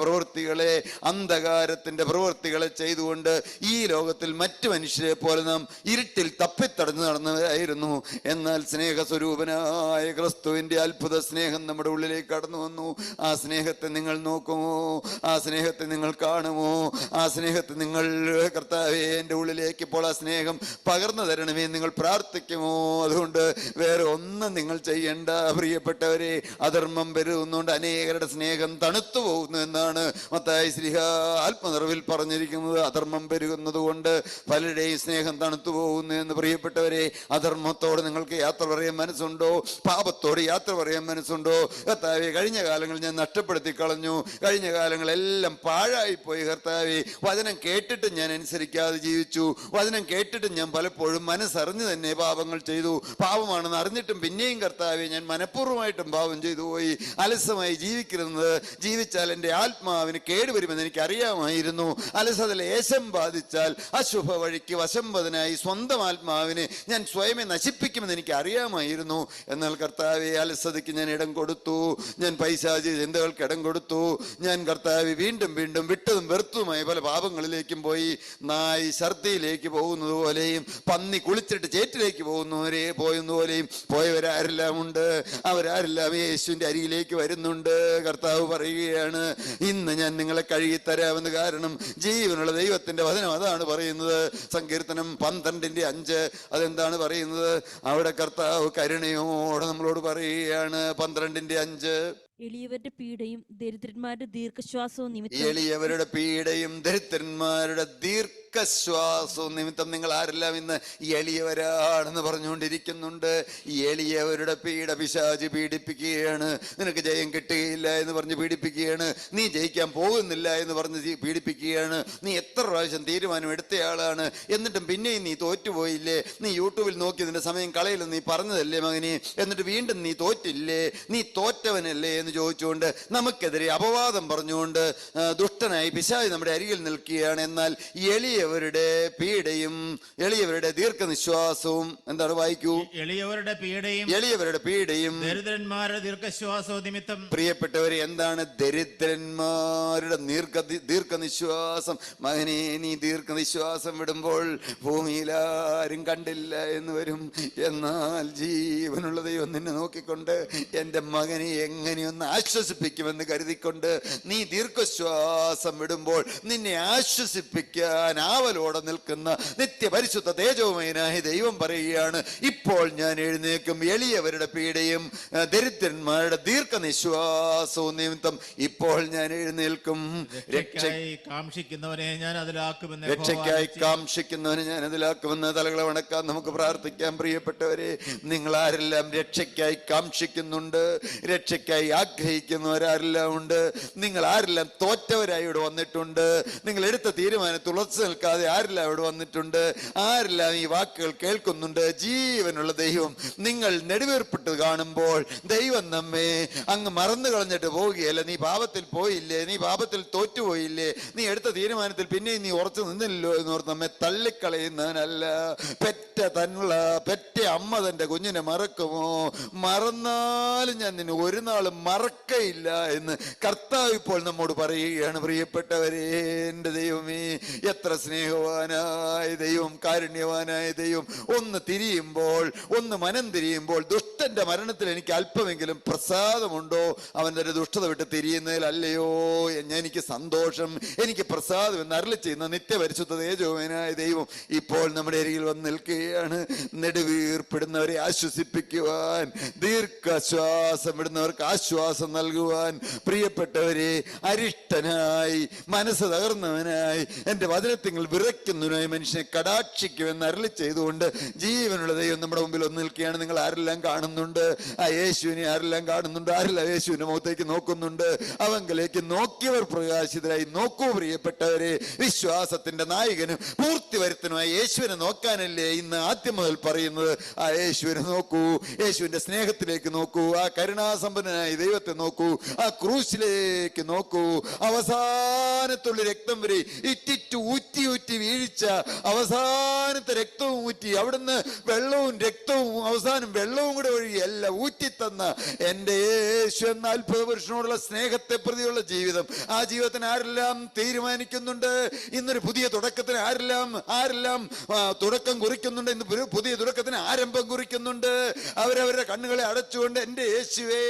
പ്രവൃത്തികളെ ചെയ്തുകൊണ്ട് ഈ ലോകത്തിൽ മറ്റു മനുഷ്യരെ പോലെ നാം ഇരുട്ടിൽ തപ്പിത്തടഞ്ഞു നടന്നവരായിരുന്നു. എന്നാൽ സ്നേഹസ്വരൂപനായ ക്രിസ്തുവിന്റെ അത്ഭുത സ്നേഹം നമ്മുടെ ഉള്ളിലേക്ക് കടന്നു വന്നു. ആ സ്നേഹത്തെ നിങ്ങൾ നോക്കുമോ? ആ സ്നേഹത്തെ നിങ്ങൾ കാണുമോ? ആ സ്നേഹത്തെ നിങ്ങൾ കർത്താവേ എൻ്റെ ഉള്ളിലേക്ക് ഇപ്പോൾ ആ സ്നേഹം പകർന്നു തരണമേ നിങ്ങൾ പ്രാർത്ഥിക്കുമോ? അതുകൊണ്ട് വേറെ ഒന്നും നിങ്ങൾ ചെയ്യേണ്ട പ്രിയപ്പെട്ടവരെ. അധർമ്മം പെരുകുന്നുകൊണ്ട് അനേകരുടെ സ്നേഹം തണുത്തു പോകുന്നു എന്നാണ് മത്തായി ശ്ലീഹ ആത്മനിറവിൽ പറഞ്ഞിരിക്കുന്നത്. അധർമ്മം പെരുകുന്നത് കൊണ്ട് പലരുടെയും സ്നേഹം തണുത്തു പോകുന്നു എന്ന്. പ്രിയപ്പെട്ടവരെ, അധർമ്മത്തോട് നിങ്ങൾക്ക് യാത്ര പറയാൻ മനസ്സുണ്ടോ? പാപത്തോട് യാത്ര പറയാൻ മനസ്സുണ്ടോ? കർത്താവേ, കഴിഞ്ഞ കാലങ്ങൾ ഞാൻ നഷ്ടപ്പെടുത്തി കളഞ്ഞു. കഴിഞ്ഞ കാലങ്ങളെല്ലാം പാഴായിപ്പോയി കർത്താവേ. വചനം കേട്ടിട്ട് ഞാൻ അനുസരിക്കാതെ ജീവിച്ചു. വചനം കേട്ടിട്ട് ഞാൻ പലപ്പോഴും മനസ്സറിഞ്ഞ് തന്നെ പാപങ്ങൾ ചെയ്തു. പാപമാണെന്ന് അറിഞ്ഞിട്ടും പിന്നെയും കർത്താവെ ഞാൻ മനഃപൂർവ്വമായിട്ടും പാപം ചെയ്തു പോയി. അലസമായി ജീവിച്ചാൽ എൻ്റെ ആത്മാവിന് കേടുവരുമെന്ന് എനിക്ക് അറിയാമായിരുന്നു. അലസത ലേശം ബാധിച്ചാൽ അശുഭ വഴിക്ക് വശംവദനായി സ്വന്തം ആത്മാവിനെ ഞാൻ സ്വയമേ നശിപ്പിക്കുമെന്ന് എനിക്ക് അറിയാമായിരുന്നു. എന്നാൽ കർത്താവെ, അലസതയ്ക്ക് ഞാൻ ഇടം കൊടുത്തു. ഞാൻ പൈശാചിക ചിന്തകൾക്ക് ഇടം കൊടുത്തു. ഞാൻ കർത്താവെ വീണ്ടും വിട്ടതും വെറുത്തതുമായ പല പാപങ്ങളിലേക്കും പോയി. നായി ഛർദിയിലേക്ക് പോകുന്നത് പോലെയും പന്നി കുളിച്ചിട്ട് ചേറ്റിലേക്ക് പോയെന്നുപോലെയും പോയവരാരെല്ലാം ഉണ്ട്. അവരാരെല്ലാം യേശുവിന്റെ അരികിലേക്ക് വരുന്നുണ്ട്. കർത്താവ് പറയുകയാണ്, ഇന്ന് ഞാൻ നിങ്ങളെ കഴുകിത്തരാമെന്ന്. കാരണം ജീവനുള്ള ദൈവത്തിന്റെ വചനം അതാണ് പറയുന്നത്. സങ്കീർത്തനം 12:5 അതെന്താണ് പറയുന്നത്? അവിടെ കർത്താവ് കരുണയോടെ നമ്മളോട് പറയുകയാണ്. 12:5 എളിയവരുടെ പീഡയും ദരിദ്രന്മാരുടെ ദീർഘശ്വാസവും നിമിത്തം നിങ്ങൾ ആരെല്ലാം ഇന്ന് എളിയവരാണെന്ന് പറഞ്ഞുകൊണ്ടിരിക്കുന്നുണ്ട്. എളിയവരുടെ പീഡ പിശാച് പീഡിപ്പിക്കുകയാണ്. നിനക്ക് ജയം കിട്ടുകയില്ല എന്ന് പറഞ്ഞ് പീഡിപ്പിക്കുകയാണ്. നീ ജയിക്കാൻ പോകുന്നില്ല എന്ന് പറഞ്ഞ് പീഡിപ്പിക്കുകയാണ്. നീ എത്ര പ്രാവശ്യം തീരുമാനം എടുത്തയാളാണ്, എന്നിട്ടും പിന്നെയും നീ തോറ്റുപോയില്ലേ? നീ യൂട്യൂബിൽ നോക്കി നിന്റെ സമയം കളയില്ലെന്ന് നീ പറഞ്ഞതല്ലേ മകനെ? എന്നിട്ട് വീണ്ടും നീ തോറ്റില്ലേ? നീ തോറ്റവനല്ലേ എന്ന് ചോദിച്ചുകൊണ്ട് നമുക്കെതിരെ അപവാദം പറഞ്ഞുകൊണ്ട് ദുഷ്ടനായി പിശാച് നമ്മുടെ അരികിൽ നിൽക്കുകയാണ്. എന്നാൽ എളിയവരുടെ പീഡയും എളിയവരുടെ ദീർഘനിശ്വാസവും എന്താണ്? വായിക്കൂ. എളിയവരുടെ പീഡയും ദരിദ്രന്മാരുടെ ദീർഘശ്വാസവും നിമിത്തം. പ്രിയപ്പെട്ടവരെ, എന്താണ് ദരിദ്രന്മാരുടെ ദീർഘനിശ്വാസം? മകനെ, നീ ദീർഘനിശ്വാസം വിടുമ്പോൾ ഭൂമിയിൽ ആരും കണ്ടില്ല എന്ന് വരും. എന്നാൽ ജീവനുള്ള ദൈവം നിന്നെ നോക്കിക്കൊണ്ട്, എൻ്റെ മകനെ എങ്ങനെയോ നിന്ന് ആശ്വസിപ്പിക്കുമെന്ന് കരുതിക്കൊണ്ട് നീ ദീർഘശ്വാസം വിടുമ്പോൾ നിന്നെ ആശ്വസിപ്പിക്കാൻ ആവലോടെ നിൽക്കുന്ന നിത്യപരിശുദ്ധ തേജോമയനായ ദൈവം പറയുകയാണ്, ഇപ്പോൾ ഞാൻ എഴുന്നേക്കും, എളിയവരുടെ പീഡയും ദരിദ്രന്മാരുടെ ദീർഘനിശ്വാസവും നിമിത്തം ഇപ്പോൾ ഞാൻ എഴുന്നേൽക്കും. രക്ഷയ്ക്കായി കാംക്ഷിക്കുന്നവനെ ഞാൻ അതിലാക്കുമെന്ന് രക്ഷയ്ക്കായി കാംക്ഷിക്കുന്നവനെ ഞാൻ അതിലാക്കുമെന്ന്. തലകളെ വണക്കാൻ നമുക്ക് പ്രാർത്ഥിക്കാം. പ്രിയപ്പെട്ടവരെ, നിങ്ങൾ ആരെല്ലാം രക്ഷയ്ക്കായി കാംക്ഷിക്കുന്നുണ്ട്, രക്ഷയ്ക്കായി ആഗ്രഹിക്കുന്നവരാരെല്ലാം ഉണ്ട്, നിങ്ങൾ ആരെല്ലാം തോറ്റവരായി ഇവിടെ വന്നിട്ടുണ്ട്, നിങ്ങൾ എടുത്ത തീരുമാനത്തിൽ ഉറച്ചു നിൽക്കാതെ ആരെല്ലാം ഇവിടെ വന്നിട്ടുണ്ട്, ആരെല്ലാം ഈ വാക്കുകൾ കേൾക്കുന്നുണ്ട്, ജീവനുള്ള ദൈവം നിങ്ങൾ നെടുവീർപ്പിട്ട് കാണുമ്പോൾ ദൈവം നമ്മെ അങ്ങ് മറന്നു കളഞ്ഞിട്ട് പോവുകയല്ല. നീ പാപത്തിൽ പോയില്ലേ, നീ പാപത്തിൽ തോറ്റുപോയില്ലേ, നീ എടുത്ത തീരുമാനത്തിൽ പിന്നെയും നീ ഉറച്ചു നിന്നില്ലല്ലോ എന്നോർത്ത് നമ്മെ തള്ളിക്കളയുന്നവനല്ല. പെറ്റ അമ്മ തന്റെ കുഞ്ഞിനെ മറക്കുമോ? മറന്നാലും ഞാൻ നിന്നെ ഒരു നാളും മറക്കയില്ല എന്ന് കർത്താവ് ഇപ്പോൾ നമ്മോട് പറയുകയാണ്. പ്രിയപ്പെട്ടവരെ, എൻ്റെ ദൈവമേ, എത്ര സ്നേഹവാനായ ദൈവം, കാരുണ്യവാനായ ദൈവം. ഒന്ന് തിരിയുമ്പോൾ, ഒന്ന് മനം തിരിയുമ്പോൾ, ദുഷ്ടന്റെ മരണത്തിൽ എനിക്ക് അല്പമെങ്കിലും പ്രസാദമുണ്ടോ? അവൻ്റെ ഒരു ദുഷ്ടത വിട്ട് തിരിയുന്നതിലല്ലയോ എനിക്ക് സന്തോഷം, എനിക്ക് പ്രസാദം എന്ന് അരുളി ചെയ്യുന്ന നിത്യപരിശുദ്ധ തേജോമയനായ ദൈവം ഇപ്പോൾ നമ്മുടെ അരികിൽ വന്ന് നിൽക്കുകയാണ്. നെടുവീർപ്പിടുന്നവരെ ആശ്വസിപ്പിക്കുവാൻ, ദീർഘശ്വാസം വിടുന്നവർക്ക് ആശ്വാസം നൽകുവാൻ. പ്രിയപ്പെട്ടവരെ, അരിഷ്ടനായി മനസ്സ് തകർന്നവനായി എൻ്റെ വചനത്തിങ്ങൾ വിറയ്ക്കുന്നവനായി മനുഷ്യനെ കടാക്ഷിക്കുമെന്ന് അരുളി ചെയ്തുകൊണ്ട് ജീവനുള്ള ദൈവം നമ്മുടെ മുമ്പിൽ വന്ന് നിൽക്കുകയാണ്. നിങ്ങൾ ആരെല്ലാം കാണുന്നുണ്ട്? ആ യേശുവിനെ ആരെല്ലാം കാണുന്നുണ്ട്? ആരെല്ലാം യേശുവിന്റെ മുഖത്തേക്ക് നോക്കുന്നുണ്ട്? അവങ്കിലേക്ക് നോക്കിയവർ പ്രകാശിതരായി. നോക്കൂ പ്രിയപ്പെട്ടവരെ, വിശ്വാസത്തിന്റെ നായകനും പൂർത്തി വരുത്തനുമായി യേശുവിനെ നോക്കാനല്ലേ ഇന്ന് ആദ്യം മുതൽ പറയുന്നത്. ആ യേശുവിനെ നോക്കൂ, യേശുവിന്റെ സ്നേഹത്തിലേക്ക് നോക്കൂ, ആ കരുണാസമ്പന്നനായ ദൈവത്തെ നോക്കൂ, ആ ക്രൂശിലേക്ക് നോക്കൂ. അവസാനത്തുള്ള രക്തം വരെ ഇറ്റിറ്റു ഊറ്റി ഊറ്റി വീഴിച്ച അവസാനത്തെ രക്തവും ഊറ്റി, അവിടുന്ന് വെള്ളവും രക്തവും അവസാനം വെള്ളവും കൂടെ ഒഴുകി എല്ലാം ഊറ്റിത്തന്ന എൻ്റെ യേശു എന്ന അത്ഭുത പുരുഷനോടുള്ള സ്നേഹത്തെ പ്രതിയുള്ള ജീവിതം, ആ ജീവിതത്തിന് ആരെല്ലാം തീരുമാനിക്കുന്നുണ്ട്? ഇന്നൊരു പുതിയ തുടക്കത്തിന് ആരെല്ലാം തുടക്കം കുറിക്കുന്നുണ്ട്? ഇന്ന് പുതിയ തുടക്കത്തിന് ആരംഭം കുറിക്കുന്നുണ്ട്. അവരവരുടെ കണ്ണുകളെ അടച്ചുകൊണ്ട്, എൻ്റെ യേശുവേ,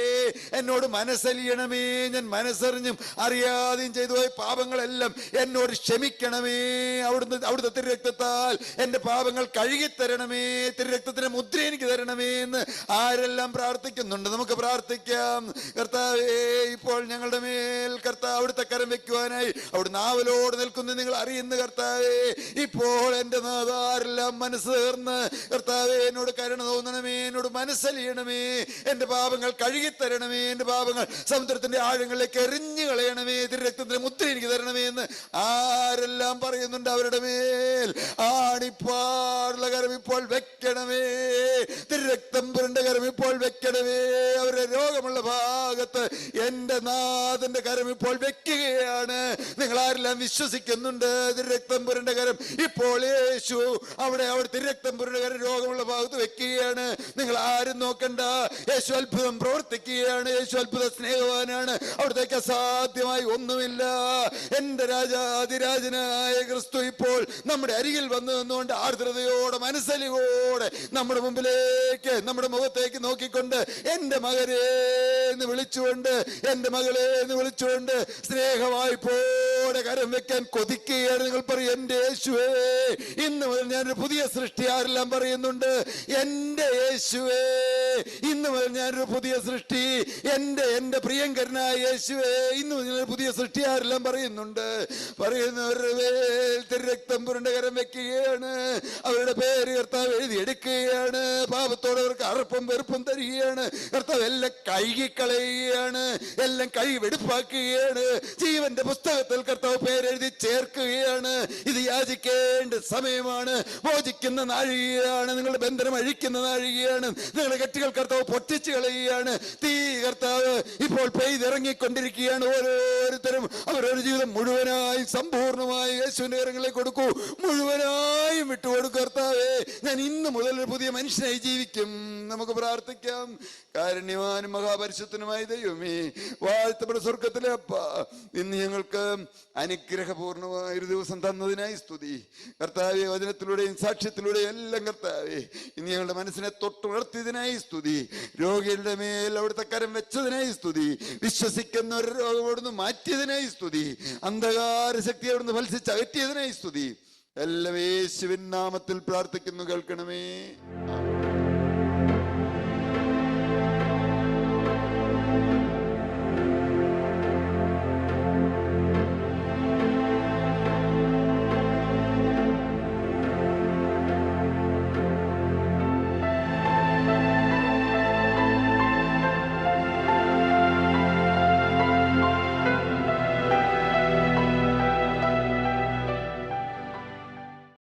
എന്നോട് മനസ്സലിയണമേ, ഞാൻ മനസ്സറിഞ്ഞും അറിയാതെയും ചെയ്തു പോയ പാപങ്ങളെല്ലാം എന്നോട് ക്ഷമിക്കണമേ, അവിടുത്തെ തിരുരക്തത്താൽ എൻ്റെ പാപങ്ങൾ കഴുകിത്തരണമേ, തിരുരക്തത്തിന്റെ മുദ്ര എനിക്ക് തരണമേ എന്ന് ആരെല്ലാം പ്രാർത്ഥിക്കുന്നുണ്ട്? നമുക്ക് പ്രാർത്ഥിക്കാം. കർത്താവേ, ഇപ്പോൾ ഞങ്ങളുടെ മേൽ കർത്താവ് അവിടുത്തെ കരം വെക്കുവാനായി അവിടുന്ന് ആവലോട് നിൽക്കുന്നു നിങ്ങൾ അറിയുന്ന കർത്താവേ, ഇപ്പോൾ എൻ്റെ നാഥാരെല്ലാം മനസ്സ് തീർന്ന് കർത്താവേ, എന്നോട് കരുണ തോന്നണമേ, എന്നോട് മനസ്സലിയണമേ, എൻ്റെ പാപങ്ങൾ കഴുകിത്തരണമേ, എൻ്റെ പാപങ്ങൾ സമുദ്രത്തിന്റെ ആഴങ്ങളിലേക്ക് എറിഞ്ഞു കളയണമേ, തിരുരക്തത്തിന്റെ മുദ്ര എനിക്ക് തരണമേ എന്ന് ആരെല്ലാം പറയുന്നുണ്ട്? അവരുടെ മേൽ ആണിപ്പാടുള്ള കരം ഇപ്പോൾ വെക്കണമേ, തിരുരക്തം പുരണ്ട കരം ഇപ്പോൾ വെക്കണമേ. അവരുടെ രോഗമുള്ള ഭാഗത്ത് എൻ്റെ നാഥന്റെ കരം ഇപ്പോൾ വെക്കുകയാണ്. നിങ്ങൾ ആരെല്ലാം വിശ്വസിക്കുന്നുണ്ട്? തിരുരക്തം പുരണ്ട കരം ഇപ്പോൾ യേശു അവിടെ തിരുരക്തം പുരണ്ട കരം രോഗമുള്ള ഭാഗത്ത് വെക്കുകയാണ്. നിങ്ങൾ ആരും നോക്കണ്ട, യേശു അത്ഭുതം പ്രവർത്തിക്കുകയാണ്. യേശു അത്ഭുത സ്നേഹവാനാണ്. അവിടത്തേക്ക് അസാധ്യമായി ഒന്നുമില്ല. എൻ്റെ രാജാതിരാജനായ ക്രിസ്തു ഇപ്പോൾ നമ്മുടെ അരികിൽ വന്നു നിന്നുകൊണ്ട് ആർദ്രതയോടെ മനസ്സലിയോടെ നമ്മുടെ മുമ്പിലേക്ക്, നമ്മുടെ മുഖത്തേക്ക് നോക്കിക്കൊണ്ട് എൻ്റെ മകനെ എന്ന് വിളിച്ചുകൊണ്ട്, എൻ്റെ മകളെ എന്ന് വിളിച്ചുകൊണ്ട് സ്നേഹവായ്പോടെ കരം വെക്കാൻ കൊതിക്കുകയാണ്. നിങ്ങൾ പറയും, എൻ്റെ യേശുവേ, ഇന്ന് മുതൽ ഞാനൊരു പുതിയ സൃഷ്ടി. ആരെല്ലാം പറയുന്നുണ്ട്? എൻ്റെ യേശുവേ, ഇന്ന് മുതൽ ഞാനൊരു പുതിയ സൃഷ്ടി. എൻ്റെ പ്രിയങ്കരനായ യേശുവേ, ഇന്ന് മുതൽ ഞാനൊരു പുതിയ സൃഷ്ടി. ആരെല്ലാം പറയുന്നുണ്ട്? പറയുന്നവരുടെ മേൽ തിരുരക്തം പുരണ്ട കരം വെക്കുകയാണ്. അവരുടെ പേര് കർത്താവ് എഴുതിയെടുക്കുകയാണ്. പാപത്തോടെ അവർക്ക് അറുപ്പും വെറുപ്പും തരികയാണ്. കർത്താവ് എല്ലാം കഴുകിക്കളയുകയാണ്, എല്ലാം കഴുകി വെടുപ്പാക്കുകയാണ്. ജീവന്റെ പുസ്തകത്തിൽ കർത്താവ് പേരെഴുതി ചേർക്കുകയാണ്. ഇത് യാചിക്കേണ്ട സമയമാണ്. മോചിക്കുന്ന നാഴികയാണ്. നിങ്ങളുടെ ബന്ധനം അഴിക്കുന്ന നാഴികയാണ്. നിങ്ങളുടെ കെട്ടുകൾ കർത്താവ് പൊട്ടിച്ചു കളയുകയാണ്. തീ കർത്താവ് ഇപ്പോൾ പെയ്തിറങ്ങിക്കൊണ്ടിരിക്കുകയാണ്. ഓരോരുത്തരും അവരൊരു ജീവിതം മുഴുവനായി സമ്പൂർണമായി യേശുവിന്റെ കരങ്ങളിലേക്ക് കൊടുക്കൂ. മുഴുവനായും വിട്ടുകൊടുക്കും. കർത്താവേ, ഞാൻ ഇന്ന് മുതൽ ഒരു പുതിയ മനുഷ്യനായി ജീവിക്കും. നമുക്ക് പ്രാർത്ഥിക്കാം. കാരുണ്യവാനും മഹാപരിശുദ്ധനുമായ ദൈവമേ, വാഴ്ത്തപ്പെട്ട സ്വർഗത്തിലെ അപ്പ, ഇന്ന് ഞങ്ങൾക്ക് അനുഗ്രഹപൂർണമായ ഒരു ദിവസം തന്നതിനായി സ്തുതി. കർത്താവെ, വചനത്തിലൂടെയും സാക്ഷ്യത്തിലൂടെയും എല്ലാം കർത്താവെ, ഇന്ന് ഞങ്ങളുടെ മനസ്സിനെ തൊട്ടുണർത്തിയതിനായി സ്തുതി. സ്തുതി. രോഗികളുടെ മേൽ അവിടുത്തെ കരം വെച്ചതിനായി സ്തുതി. വിശ്വസിക്കുന്നവരുടെ രോഗം അവിടുന്ന് മാറ്റിയതിനായി സ്തുതി. അന്ധകാര ശക്തി അവിടുന്ന് ഫലിച്ച് അകറ്റിയതിനായി സ്തുതി. എല്ലാം യേശുവിൻ നാമത്തിൽ പ്രാർത്ഥിക്കുന്നു, കേൾക്കണമേ.